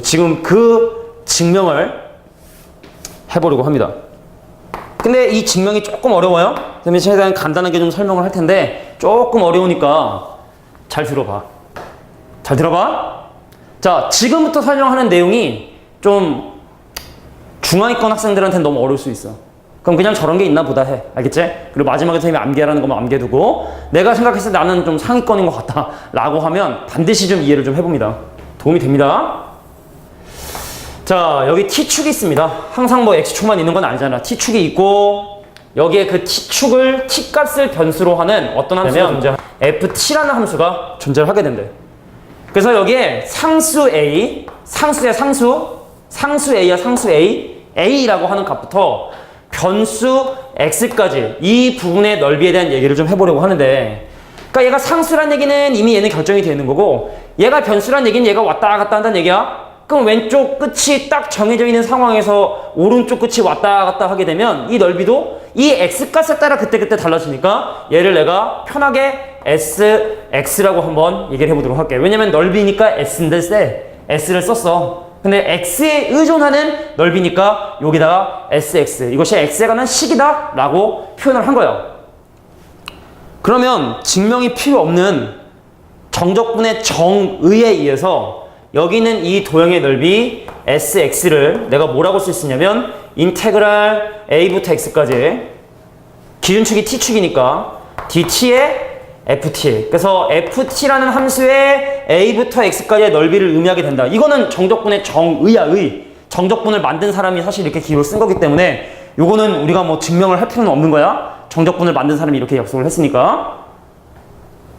Speaker 1: 지금 그 증명을 해보려고 합니다. 근데 이 증명이 조금 어려워요. 그래서 최대한 간단하게 좀 설명을 할 텐데 조금 어려우니까 잘 들어봐. 잘 들어봐. 자, 지금부터 설명하는 내용이 좀 중하위권 학생들한테는 너무 어려울 수 있어. 그럼 그냥 저런 게 있나 보다 해. 알겠지? 그리고 마지막에 선생님이 암기하라는 거면 암기해두고 내가 생각했을 때 나는 좀 상위권인 것 같다 라고 하면 반드시 좀 이해를 좀 해봅니다. 도움이 됩니다. 자, 여기 T축이 있습니다. 항상 뭐 X축만 있는 건 아니잖아. T축이 있고 여기에 그 T축을 T값을 변수로 하는 어떤 함수가 존재, FT라는 함수가 존재를 하게 된대. 그래서 여기에 상수 A, 상수야 상수 A야 상수 A, A라고 하는 값부터 변수 X까지 이 부분의 넓이에 대한 얘기를 좀 해보려고 하는데, 그러니까 얘가 상수란 얘기는 이미 얘는 결정이 되어 있는 거고 얘가 변수란 얘기는 얘가 왔다 갔다 한다는 얘기야. 그럼 왼쪽 끝이 딱 정해져 있는 상황에서 오른쪽 끝이 왔다 갔다 하게 되면 이 넓이도 이 X값에 따라 그때그때 달라지니까 얘를 내가 편하게 SX라고 한번 얘기를 해보도록 할게. 왜냐면 넓이니까 S인데 S를 썼어. 근데 X에 의존하는 넓이니까 여기다가 SX, 이것이 X에 관한 식이다 라고 표현을 한 거예요. 그러면 증명이 필요 없는 정적분의 정의에 의해서 여기는 이 도형의 넓이 SX를 내가 뭐라고 쓸 수 있냐면 인테그랄 A부터 X까지 기준축이 T축이니까 DT의 FT. 그래서 FT라는 함수의 A부터 X까지의 넓이를 의미하게 된다. 이거는 정적분의 정의야, 의. 정적분을 만든 사람이 사실 이렇게 기호를 쓴 거기 때문에 요거는 우리가 뭐 증명을 할 필요는 없는 거야. 정적분을 만든 사람이 이렇게 약속을 했으니까.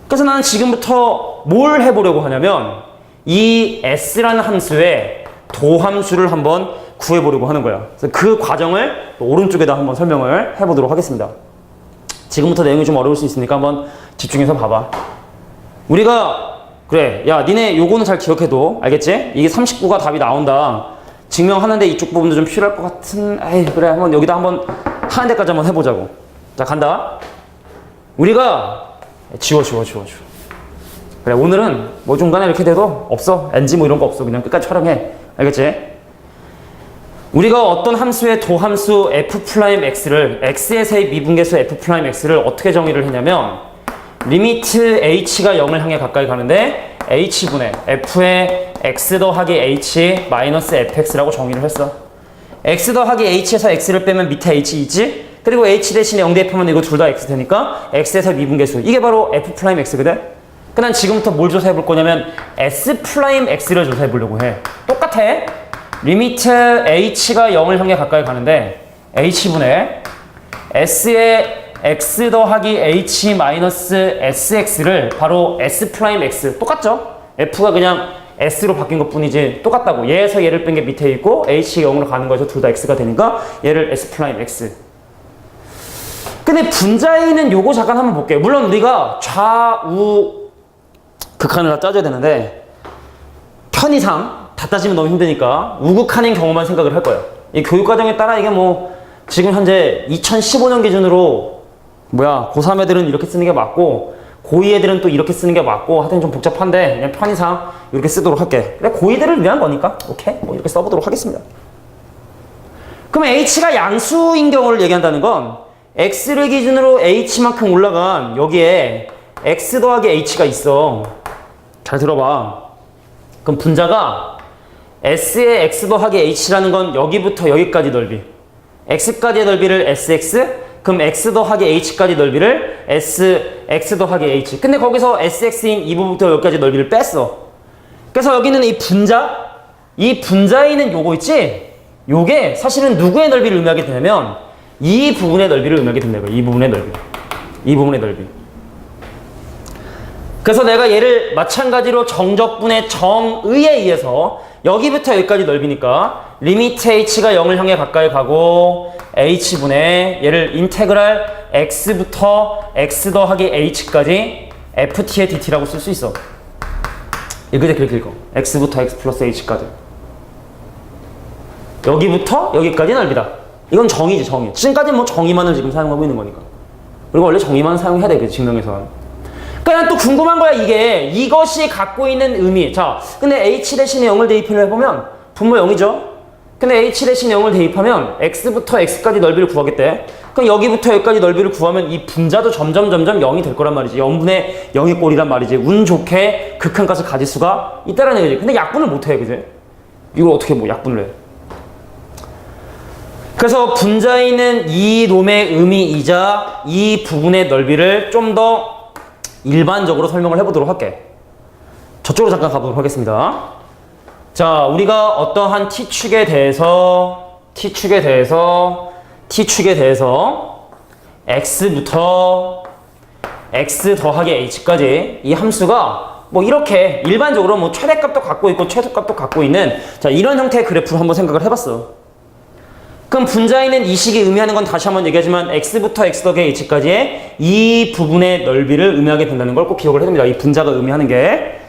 Speaker 1: 그래서 나는 지금부터 뭘 해보려고 하냐면 이 S라는 함수의 도함수를 한번 구해보려고 하는 거야. 그래서 그 과정을 오른쪽에다 한번 설명을 해보도록 하겠습니다. 지금부터 내용이 좀 어려울 수 있으니까 한번 집중해서 봐봐. 우리가 그래, 야 니네 요거는 잘 기억해둬. 알겠지? 이게 39가 답이 나온다. 증명하는데 이쪽 부분도 좀 필요할 것 같은, 에이 그래 한번 여기다 한번 하는 데까지 한번 해보자고. 자, 간다. 우리가 지워. 그래, 오늘은 뭐 중간에 이렇게 돼도 없어. NG 뭐 이런 거 없어. 그냥 끝까지 촬영해. 알겠지? 우리가 어떤 함수의 도함수 f'x를 x에서의 미분계수 f'x를 어떻게 정의를 했냐면 리미트 h가 0을 향해 가까이 가는데 h분의 f의 x 더하기 h 마이너스 fx라고 정의를 했어. x 더하기 h에서 x를 빼면 밑에 h 있지? 그리고 h 대신에 0 대입하면 이거 둘 다 x 되니까 x에서 미분계수. 이게 바로 f'x거든? 그냥 지금부터 뭘 조사해 볼 거냐면 s'x를 조사해 보려고 해. 똑같아. 리미트 h가 0을 향해 가까이 가는데 h분의 s의 x 더하기 h 마이너스 sx를 바로 s'x 똑같죠? f가 그냥 s로 바뀐 것 뿐이지 똑같다고. 얘에서 얘를 뺀 게 밑에 있고 h가 0으로 가는 거에서 둘 다 x가 되니까 얘를 s'x. 근데 분자에는 요거 잠깐 한번 볼게요. 물론 우리가 좌우 극한을 다 짜줘야 되는데 편의상 다 따지면 너무 힘드니까 우극한인 경우만 생각을 할 거예요. 이 교육과정에 따라 이게 뭐 지금 현재 2015년 기준으로 고3 애들은 이렇게 쓰는 게 맞고 고2 애들은 또 이렇게 쓰는 게 맞고 하여튼 좀 복잡한데 그냥 편의상 이렇게 쓰도록 할게. 그래, 고2들을 위한 거니까 오케이? 뭐 이렇게 써보도록 하겠습니다. 그럼 h가 양수인 경우를 얘기한다는 건 x를 기준으로 h만큼 올라간 여기에 x 더하기 h가 있어. 잘 들어봐. 그럼 분자가 s의 x 더하기 h라는 건 여기부터 여기까지 넓이, x까지의 넓이를 sx, 그럼 x 더하기 h까지 넓이를 x 더하기 h. 근데 거기서 sx인 이 부분부터 여기까지 넓이를 뺐어. 그래서 여기는 이 분자에 있는 요거 있지? 요게 사실은 누구의 넓이를 의미하게 되냐면 이 부분의 넓이를 의미하게 된다고요. 이 부분의 넓이. 그래서 내가 얘를 마찬가지로 정적분의 정의에 의해서 여기부터 여기까지 넓이니까 리미트 h가 0을 향해 가까이 가고 h분의 얘를 인테그랄 x부터 x 더하기 h까지 ft의 dt라고 쓸 수 있어. 이렇게 그렇게 읽어. x부터 x 플러스 h까지. 여기부터 여기까지 넓이다. 이건 정의지, 정의. 지금까지는 뭐 정의만을 지금 사용하고 있는 거니까. 그리고 원래 정의만 사용해야 돼, 그 증명에서. 그러니까 또 궁금한 거야, 이것이 갖고 있는 의미. 자, 근데 h 대신에 0을 대입을 해보면 분모 0이죠? 근데 h 대신에 0을 대입하면 x부터 x까지 넓이를 구하겠대. 그럼 여기부터 여기까지 넓이를 구하면 이 분자도 점점 0이 될 거란 말이지. 0분의 0의 꼴이란 말이지. 운 좋게 극한값을 가질 수가 있다라는 얘기지. 근데 약분을 못해, 그지? 이걸 어떻게 뭐 약분을 해? 그래서 분자에 있는 이 놈의 의미이자 이 부분의 넓이를 좀 더 일반적으로 설명을 해보도록 할게. 저쪽으로 잠깐 가보도록 하겠습니다. 자, 우리가 어떠한 t축에 대해서 x부터 x 더하기 h까지 이 함수가 뭐 이렇게 일반적으로 뭐 최대값도 갖고 있고 최소값도 갖고 있는 자, 이런 형태의 그래프를 한번 생각을 해봤어. 그럼 분자에 있는 이 식이 의미하는 건 다시 한번 얘기하지만 x부터 x 더하기 h까지의 이 부분의 넓이를 의미하게 된다는 걸 꼭 기억을 해야 됩니다. 이 분자가 의미하는 게.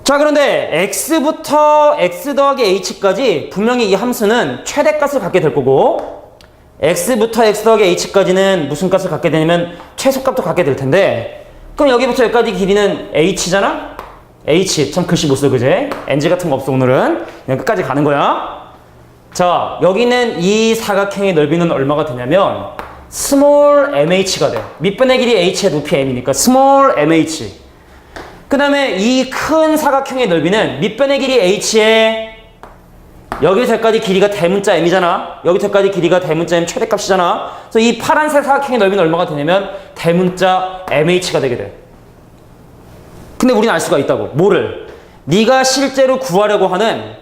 Speaker 1: 자, 그런데 x부터 x 더하기 h까지 분명히 이 함수는 최대값을 갖게 될 거고 x부터 x 더하기 h까지는 무슨 값을 갖게 되냐면 최소값도 갖게 될 텐데 그럼 여기부터 여기까지 길이는 h잖아? h. 참 글씨 못 써, 그제? ng 같은 거 없어, 오늘은. 그냥 끝까지 가는 거야. 자, 여기는 이 사각형의 넓이는 얼마가 되냐면 small mh가 돼. 밑변의 길이 h의 높이 m이니까 small mh. 그 다음에 이 큰 사각형의 넓이는 밑변의 길이 h의 여기서까지 길이가 대문자 m이잖아. 여기서까지 길이가 대문자 m 최대값이잖아. 그래서 이 파란색 사각형의 넓이는 얼마가 되냐면 대문자 mh가 되게 돼. 근데 우리는 알 수가 있다고. 뭐를? 네가 실제로 구하려고 하는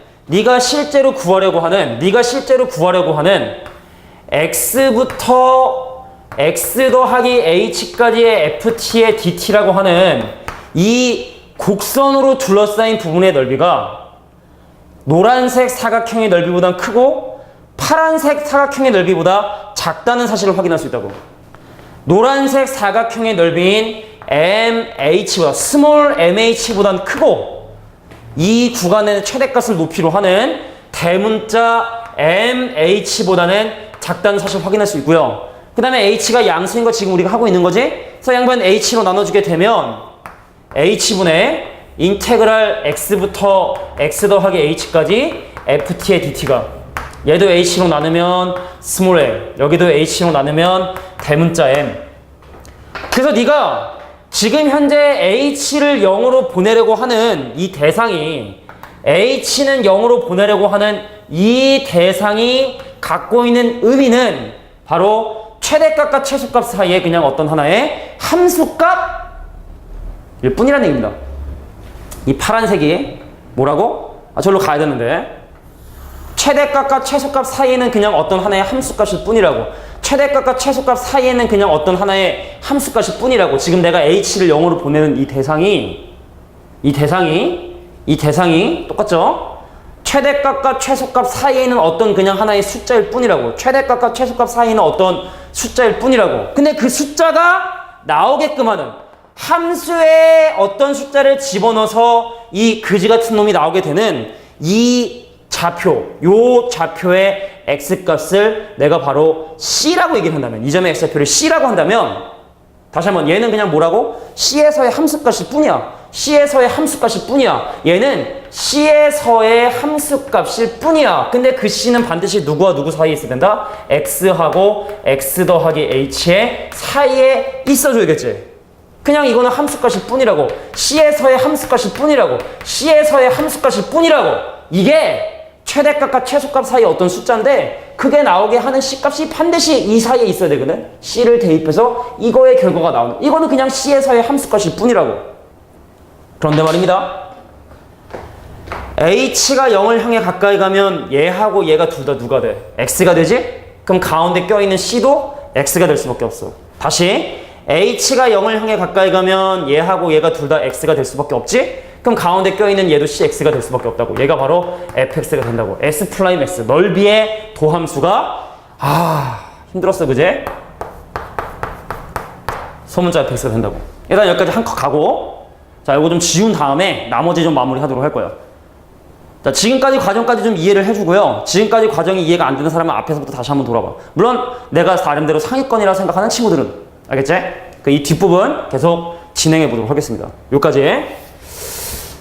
Speaker 1: x부터 x 더하기 h까지의 ft의 dt라고 하는 이 곡선으로 둘러싸인 부분의 넓이가 노란색 사각형의 넓이보다 크고 파란색 사각형의 넓이보다 작다는 사실을 확인할 수 있다고. 노란색 사각형의 넓이인 mh보다 small mh보다는 크고 이 구간의 최대값을 높이로 하는 대문자 mh보다는 작다는 사실을 확인할 수 있고요. 그 다음에 h가 양수인 거 지금 우리가 하고 있는 거지? 그래서 양변 h로 나눠주게 되면 h분의 인테그랄 x부터 x 더하기 h까지 ft의 dt가 얘도 h로 나누면 스몰 m, 여기도 h로 나누면 대문자 m. 그래서 네가 지금 현재 h를 0으로 보내려고 하는 이 대상이 h는 0으로 보내려고 하는 이 대상이 갖고 있는 의미는 바로 최대값과 최소값 사이에 그냥 어떤 하나의 함수값일 뿐이라는 얘기입니다. 이 파란색이 뭐라고? 저기로 가야 되는데 최대값과 최소값 사이에는 그냥 어떤 하나의 함수값일 뿐이라고. 최대값과 최소값 사이에는 그냥 어떤 하나의 함수값일 뿐이라고. 지금 내가 h를 0으로 보내는 이 대상이 똑같죠? 최대값과 최소값 사이에는 어떤 그냥 하나의 숫자일 뿐이라고. 최대값과 최소값 사이에는 어떤 숫자일 뿐이라고. 근데 그 숫자가 나오게끔 하는 함수에 어떤 숫자를 집어넣어서 이 그지 같은 놈이 나오게 되는 이 좌표, 요 좌표의 x값을 내가 바로 c라고 얘기를 한다면, 이 점의 x좌표를 c라고 한다면, 다시 한번 얘는 그냥 뭐라고? c에서의 함수값일 뿐이야. c에서의 함수값일 뿐이야. 얘는 c에서의 함수값일 뿐이야. 근데 그 c는 반드시 누구와 누구 사이에 있어야 된다? x하고 x 더하기 h의 사이에 있어줘야겠지. 그냥 이거는 함수값일 뿐이라고. c에서의 함수값일 뿐이라고. c에서의 함수값일 뿐이라고. 이게 최대값과 최소값 사이에 어떤 숫자인데 그게 나오게 하는 c값이 반드시 이 사이에 있어야 되거든. c를 대입해서 이거의 결과가 나오는. 이거는 그냥 c에서의 함수값일 뿐이라고. 그런데 말입니다. h가 0을 향해 가까이 가면 얘하고 얘가 둘 다 누가 돼? x가 되지? 그럼 가운데 껴있는 c도 x가 될 수밖에 없어. 다시 h가 0을 향해 가까이 가면 얘하고 얘가 둘 다 x가 될 수밖에 없지? 그럼 가운데 껴있는 얘도 cx가 될 수밖에 없다고. 얘가 바로 fx가 된다고. S'(x) 넓이의 도함수가 힘들었어 그제? 소문자 fx가 된다고. 일단 여기까지 한 컷 가고, 자 이거 좀 지운 다음에 나머지 좀 마무리 하도록 할 거야. 자 지금까지 과정까지 좀 이해를 해주고요. 지금까지 과정이 이해가 안 되는 사람은 앞에서부터 다시 한번 돌아봐. 물론 내가 나름대로 상위권이라고 생각하는 친구들은 알겠지? 이 뒷부분 계속 진행해 보도록 하겠습니다. 여기까지.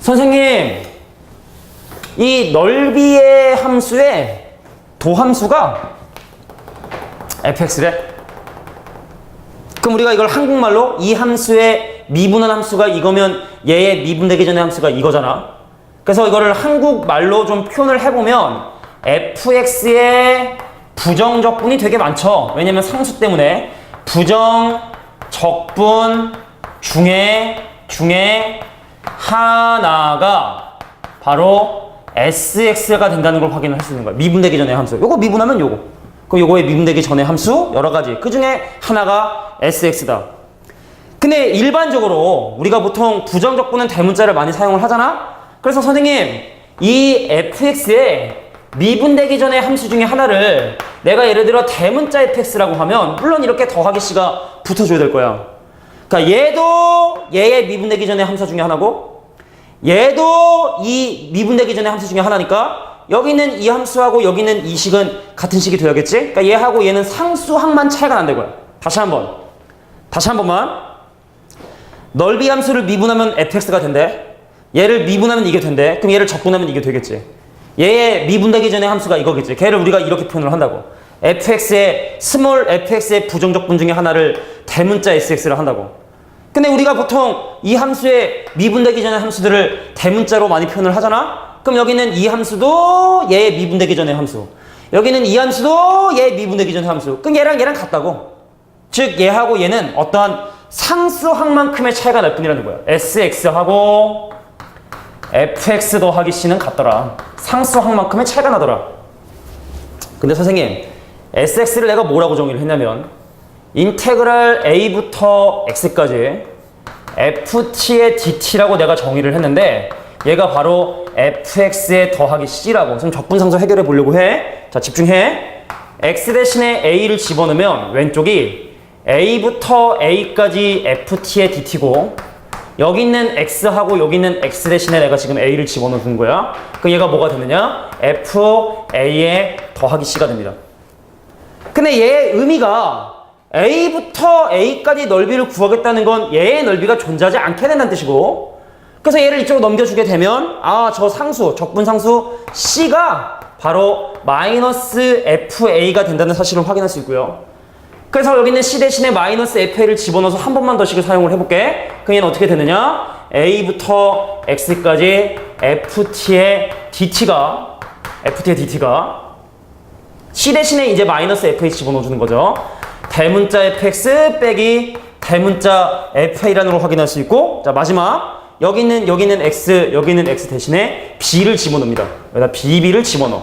Speaker 1: 선생님, 이 넓이의 함수의 도함수가 fx래. 그럼 우리가 이걸 한국말로 이 함수의 미분한 함수가 이거면 얘의 미분되기 전의 함수가 이거잖아. 그래서 이거를 한국말로 좀 표현을 해보면 fx의 부정적분이 되게 많죠. 왜냐면 상수 때문에 부정, 적분 중에 하나가 바로 sx가 된다는 걸 확인을 할 수 있는 거야. 미분되기 전의 함수. 요거 미분하면 요거. 그럼 요거의 미분되기 전의 함수 여러 가지. 그 중에 하나가 sx다. 근데 일반적으로 우리가 보통 부정적분은 대문자를 많이 사용을 하잖아. 그래서 선생님, 이 fx의 미분되기 전의 함수 중에 하나를 내가 예를 들어 대문자 fx라고 하면 물론 이렇게 더하기 c가 붙어줘야 될 거야. 그러니까 얘도 얘의 미분되기 전의 함수 중에 하나고 얘도 이 미분되기 전의 함수 중에 하나니까 여기 있는 이 함수하고 여기 있는 이 식은 같은 식이 돼야겠지? 그러니까 얘하고 얘는 상수항만 차이가 난다는 거야. 다시 한 번만. 넓이 함수를 미분하면 fx가 된대. 얘를 미분하면 이게 된대. 그럼 얘를 적분하면 이게 되겠지. 얘의 미분되기 전의 함수가 이거겠지. 걔를 우리가 이렇게 표현을 한다고. fx의 스몰 fx의 부정적분 중에 하나를 대문자 sx를 한다고. 근데 우리가 보통 이 함수의 미분되기 전의 함수들을 대문자로 많이 표현을 하잖아. 그럼 여기는 이 함수도 얘의 미분되기 전의 함수, 여기는 이 함수도 얘의 미분되기 전의 함수. 그럼 얘랑 같다고. 즉 얘하고 얘는 어떠한 상수항만큼의 차이가 날 뿐이라는 거야. sx하고 fx 더하기 c는 같더라. 상수항만큼의 차이가 나더라. 근데 선생님, sx를 내가 뭐라고 정의를 했냐면 인테그랄 a부터 x까지 ft의 dt라고 내가 정의를 했는데 얘가 바로 fx의 더하기 c라고. 지금 적분상수 해결해 보려고 해. 자, 집중해. x 대신에 a를 집어넣으면 왼쪽이 a부터 a까지 ft의 dt고 여기 있는 x하고 여기 있는 x 대신에 내가 지금 a를 집어넣은 거야. 그럼 얘가 뭐가 되느냐? fa의 더하기 c가 됩니다. 근데 얘의 의미가 a부터 a까지 넓이를 구하겠다는 건 얘의 넓이가 존재하지 않게 된다는 뜻이고, 그래서 얘를 이쪽으로 넘겨주게 되면 저 상수, 적분상수 c가 바로 마이너스 fa가 된다는 사실을 확인할 수 있고요. 그래서 여기 있는 c 대신에 마이너스 fa를 집어넣어서 한 번만 더 식을 사용을 해볼게. 그럼 얘는 어떻게 되느냐? a부터 x까지 ft의 dt가 c 대신에 이제 마이너스 fa 집어넣어주는 거죠. 대문자 fx 빼기 대문자 fa라는 걸 확인할 수 있고, 자 마지막 여기는 x, 여기는 x 대신에 b를 집어넣습니다. 여기다 bb를 집어넣어.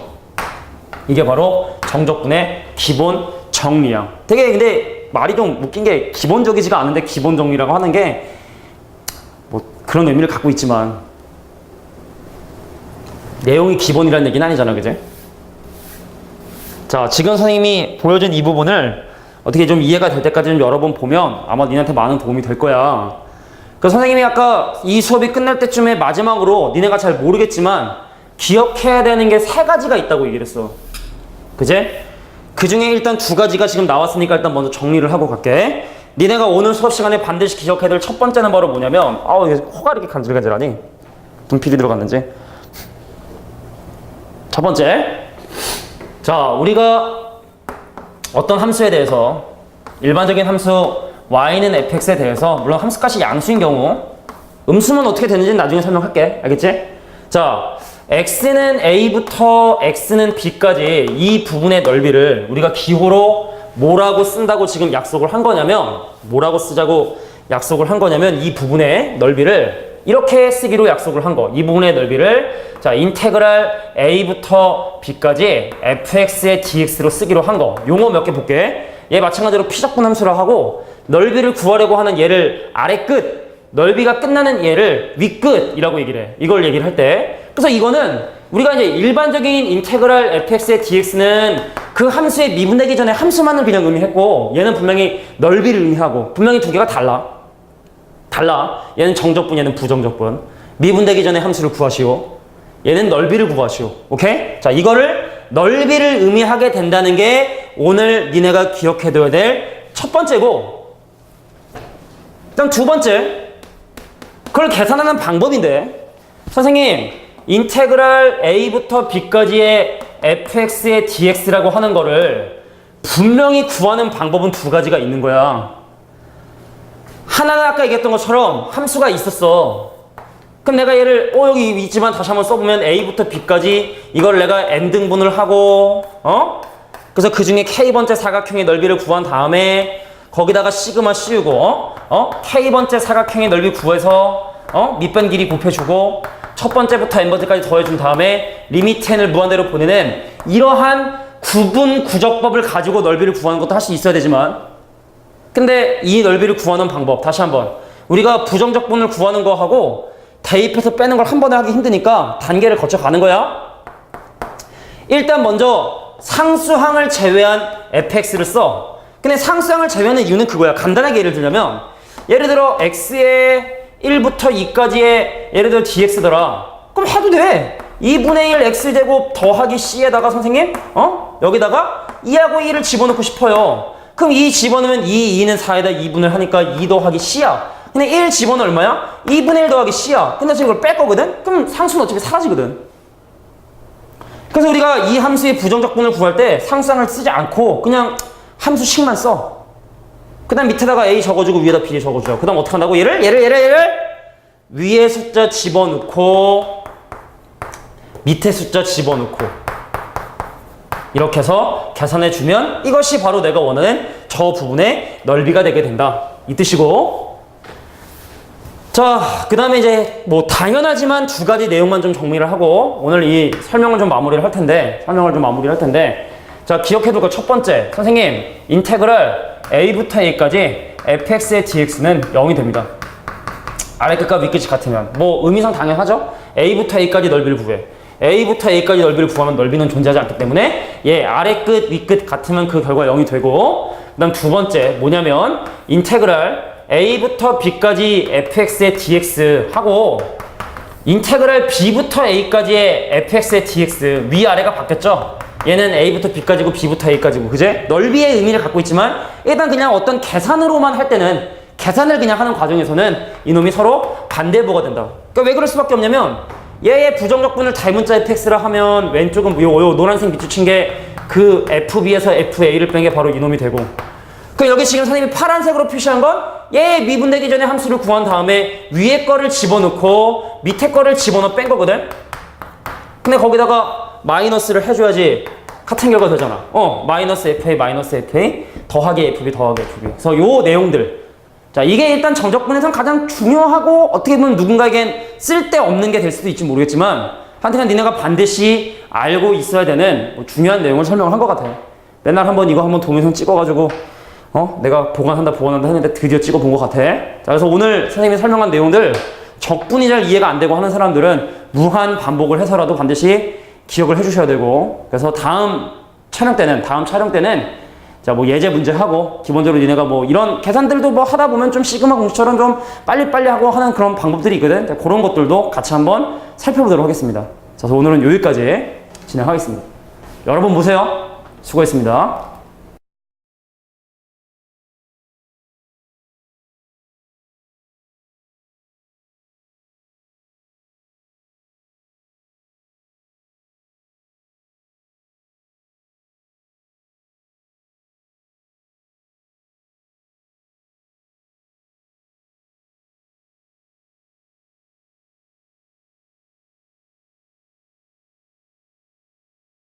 Speaker 1: 이게 바로 정적분의 기본 정리야. 되게 근데 말이 좀 웃긴 게 기본적이지가 않은데 기본 정리라고 하는 게 뭐 그런 의미를 갖고 있지만 내용이 기본이라는 얘기는 아니잖아, 그지? 자, 지금 선생님이 보여준 이 부분을 어떻게 좀 이해가 될 때까지 좀 여러 번 보면 아마 니네한테 많은 도움이 될 거야. 그 선생님이 아까 이 수업이 끝날 때쯤에 마지막으로 니네가 잘 모르겠지만 기억해야 되는 게 3가지가 있다고 얘기를 했어. 그제? 그 중에 일단 2가지가 지금 나왔으니까 일단 먼저 정리를 하고 갈게. 니네가 오늘 수업 시간에 반드시 기억해야 될 첫 번째는 바로 뭐냐면, 코가 이렇게 간질간질하니? 분필이 들어갔는지. 첫 번째. 자, 우리가 어떤 함수에 대해서, 일반적인 함수 y는 fx에 대해서, 물론 함수값이 양수인 경우, 음수면 어떻게 되는지는 나중에 설명할게. 알겠지? 자, x는 a부터 x는 b까지 이 부분의 넓이를 우리가 기호로 뭐라고 쓴다고 지금 약속을 한 거냐면, 뭐라고 쓰자고 약속을 한 거냐면, 이 부분의 넓이를 이렇게 쓰기로 약속을 한 거. 이 부분의 넓이를 자, 인테그랄 a부터 b까지 fx의 dx로 쓰기로 한 거. 용어 몇 개 볼게. 얘 마찬가지로 피적분 함수라 하고, 넓이를 구하려고 하는 얘를 아래 끝, 넓이가 끝나는 얘를 윗끝이라고 얘기를 해. 이걸 얘기를 할 때. 그래서 이거는 우리가 이제 일반적인 인테그랄 fx의 dx는 그 함수의 미분되기 전에 함수만을 그냥 의미했고, 얘는 분명히 넓이를 의미하고, 분명히 2개가 달라. 얘는 정적분, 얘는 부정적분. 미분되기 전에 함수를 구하시오. 얘는 넓이를 구하시오. 오케이? 자, 이거를 넓이를 의미하게 된다는 게 오늘 니네가 기억해둬야 될 첫 번째고, 그다음 2번째. 그걸 계산하는 방법인데, 선생님, 인테그랄 a부터 b까지의 fx의 dx라고 하는 거를 분명히 구하는 방법은 2가지가 있는 거야. 하나는 아까 얘기했던 것처럼 함수가 있었어. 그럼 내가 얘를 여기 있지만 다시 한번 써보면 a부터 b까지 이걸 내가 n등분을 하고 그래서 그 중에 k번째 사각형의 넓이를 구한 다음에 거기다가 시그마 씌우고 k번째 사각형의 넓이 구해서 밑변 길이 곱해주고 첫 번째부터 n번째까지 더해준 다음에 리미트 n을 무한대로 보내는 이러한 구분 구적법을 가지고 넓이를 구하는 것도 할 수 있어야 되지만, 근데 이 넓이를 구하는 방법, 다시 한번 우리가 부정적분을 구하는 거하고 대입해서 빼는 걸 한 번에 하기 힘드니까 단계를 거쳐가는 거야. 일단 먼저 상수항을 제외한 fx를 써. 근데 상수항을 제외하는 이유는 그거야. 간단하게 예를 들자면, 예를 들어 x의 1부터 2까지의 예를 들어 dx더라. 그럼 해도 돼. 2분의 1 x제곱 더하기 c에다가 선생님 여기다가 2하고 2를 집어넣고 싶어요. 그럼 2 집어넣으면 2는 4에다 2분을 하니까 2 더하기 c야. 근데 1 집어넣으면 얼마야? 2분의 1 더하기 c야. 근데 지금 이걸 뺄 거거든? 그럼 상수는 어차피 사라지거든. 그래서 우리가 이 함수의 부정적분을 구할 때 상수항을 쓰지 않고 그냥 함수식만 써. 그 다음 밑에다가 a 적어주고 위에다 b 적어줘. 그 다음 어떻게 한다고? 얘를 위에 숫자 집어넣고 밑에 숫자 집어넣고 이렇게 해서 계산해주면 이것이 바로 내가 원하는 저 부분의 넓이가 되게 된다. 이 뜻이고, 자, 그 다음에 이제 뭐 당연하지만 2가지 내용만 좀 정리를 하고 오늘 이 설명을 좀 마무리를 할 텐데, 자, 기억해둘 거 첫 번째. 선생님, 인테그랄 a부터 a까지 fx의 dx는 0이 됩니다. 아래 끝과 윗 끝이 같으면. 뭐 의미상 당연하죠? a부터 a까지 넓이를 구해. a부터 a까지 넓이를 구하면 넓이는 존재하지 않기 때문에 아래 끝, 윗 끝 같으면 그 결과 0이 되고, 그 다음 2번째 뭐냐면 인테그랄 a부터 b까지 fx의 dx 하고 인테그랄 b부터 a까지의 fx의 dx 위아래가 바뀌었죠? 얘는 A부터 B까지고 B부터 A까지고, 그제? 넓이의 의미를 갖고 있지만 일단 그냥 어떤 계산으로만 할 때는, 계산을 그냥 하는 과정에서는 이놈이 서로 반대부가 된다. 그러니까 왜 그럴 수밖에 없냐면 얘의 부정적분을 닮은자 fx라 하면 왼쪽은 요 노란색 밑줄 친 게 그 fb에서 fa를 뺀 게 바로 이놈이 되고, 그 여기 지금 선생님이 파란색으로 표시한 건 얘의 미분되기 전에 함수를 구한 다음에 위에 거를 집어넣고 밑에 거를 집어넣어 뺀 거거든. 근데 거기다가 마이너스를 해줘야지 같은 결과 되잖아. 마이너스 fa 마이너스 fa 더하기 fb 더하기 fb. 그래서 요 내용들, 자, 이게 일단 정적분에선 가장 중요하고 어떻게 보면 누군가에겐 쓸데없는 게 될 수도 있지 모르겠지만 하여튼 니네가 반드시 알고 있어야 되는 뭐 중요한 내용을 설명을 한 것 같아. 맨날 한번 이거 한번 동영상 찍어가지고 내가 보관한다 했는데 드디어 찍어본 것 같아. 자, 그래서 오늘 선생님이 설명한 내용들 적분이 잘 이해가 안 되고 하는 사람들은 무한 반복을 해서라도 반드시 기억을 해주셔야 되고, 그래서 다음 촬영 때는 자, 뭐 예제 문제 하고, 기본적으로 니네가 뭐 이런 계산들도 뭐 하다 보면 좀 시그마 공식처럼 좀 빨리빨리 하고 하는 그런 방법들이 있거든. 자, 그런 것들도 같이 한번 살펴보도록 하겠습니다. 자, 그래서 오늘은 여기까지 진행하겠습니다. 여러분 보세요. 수고했습니다.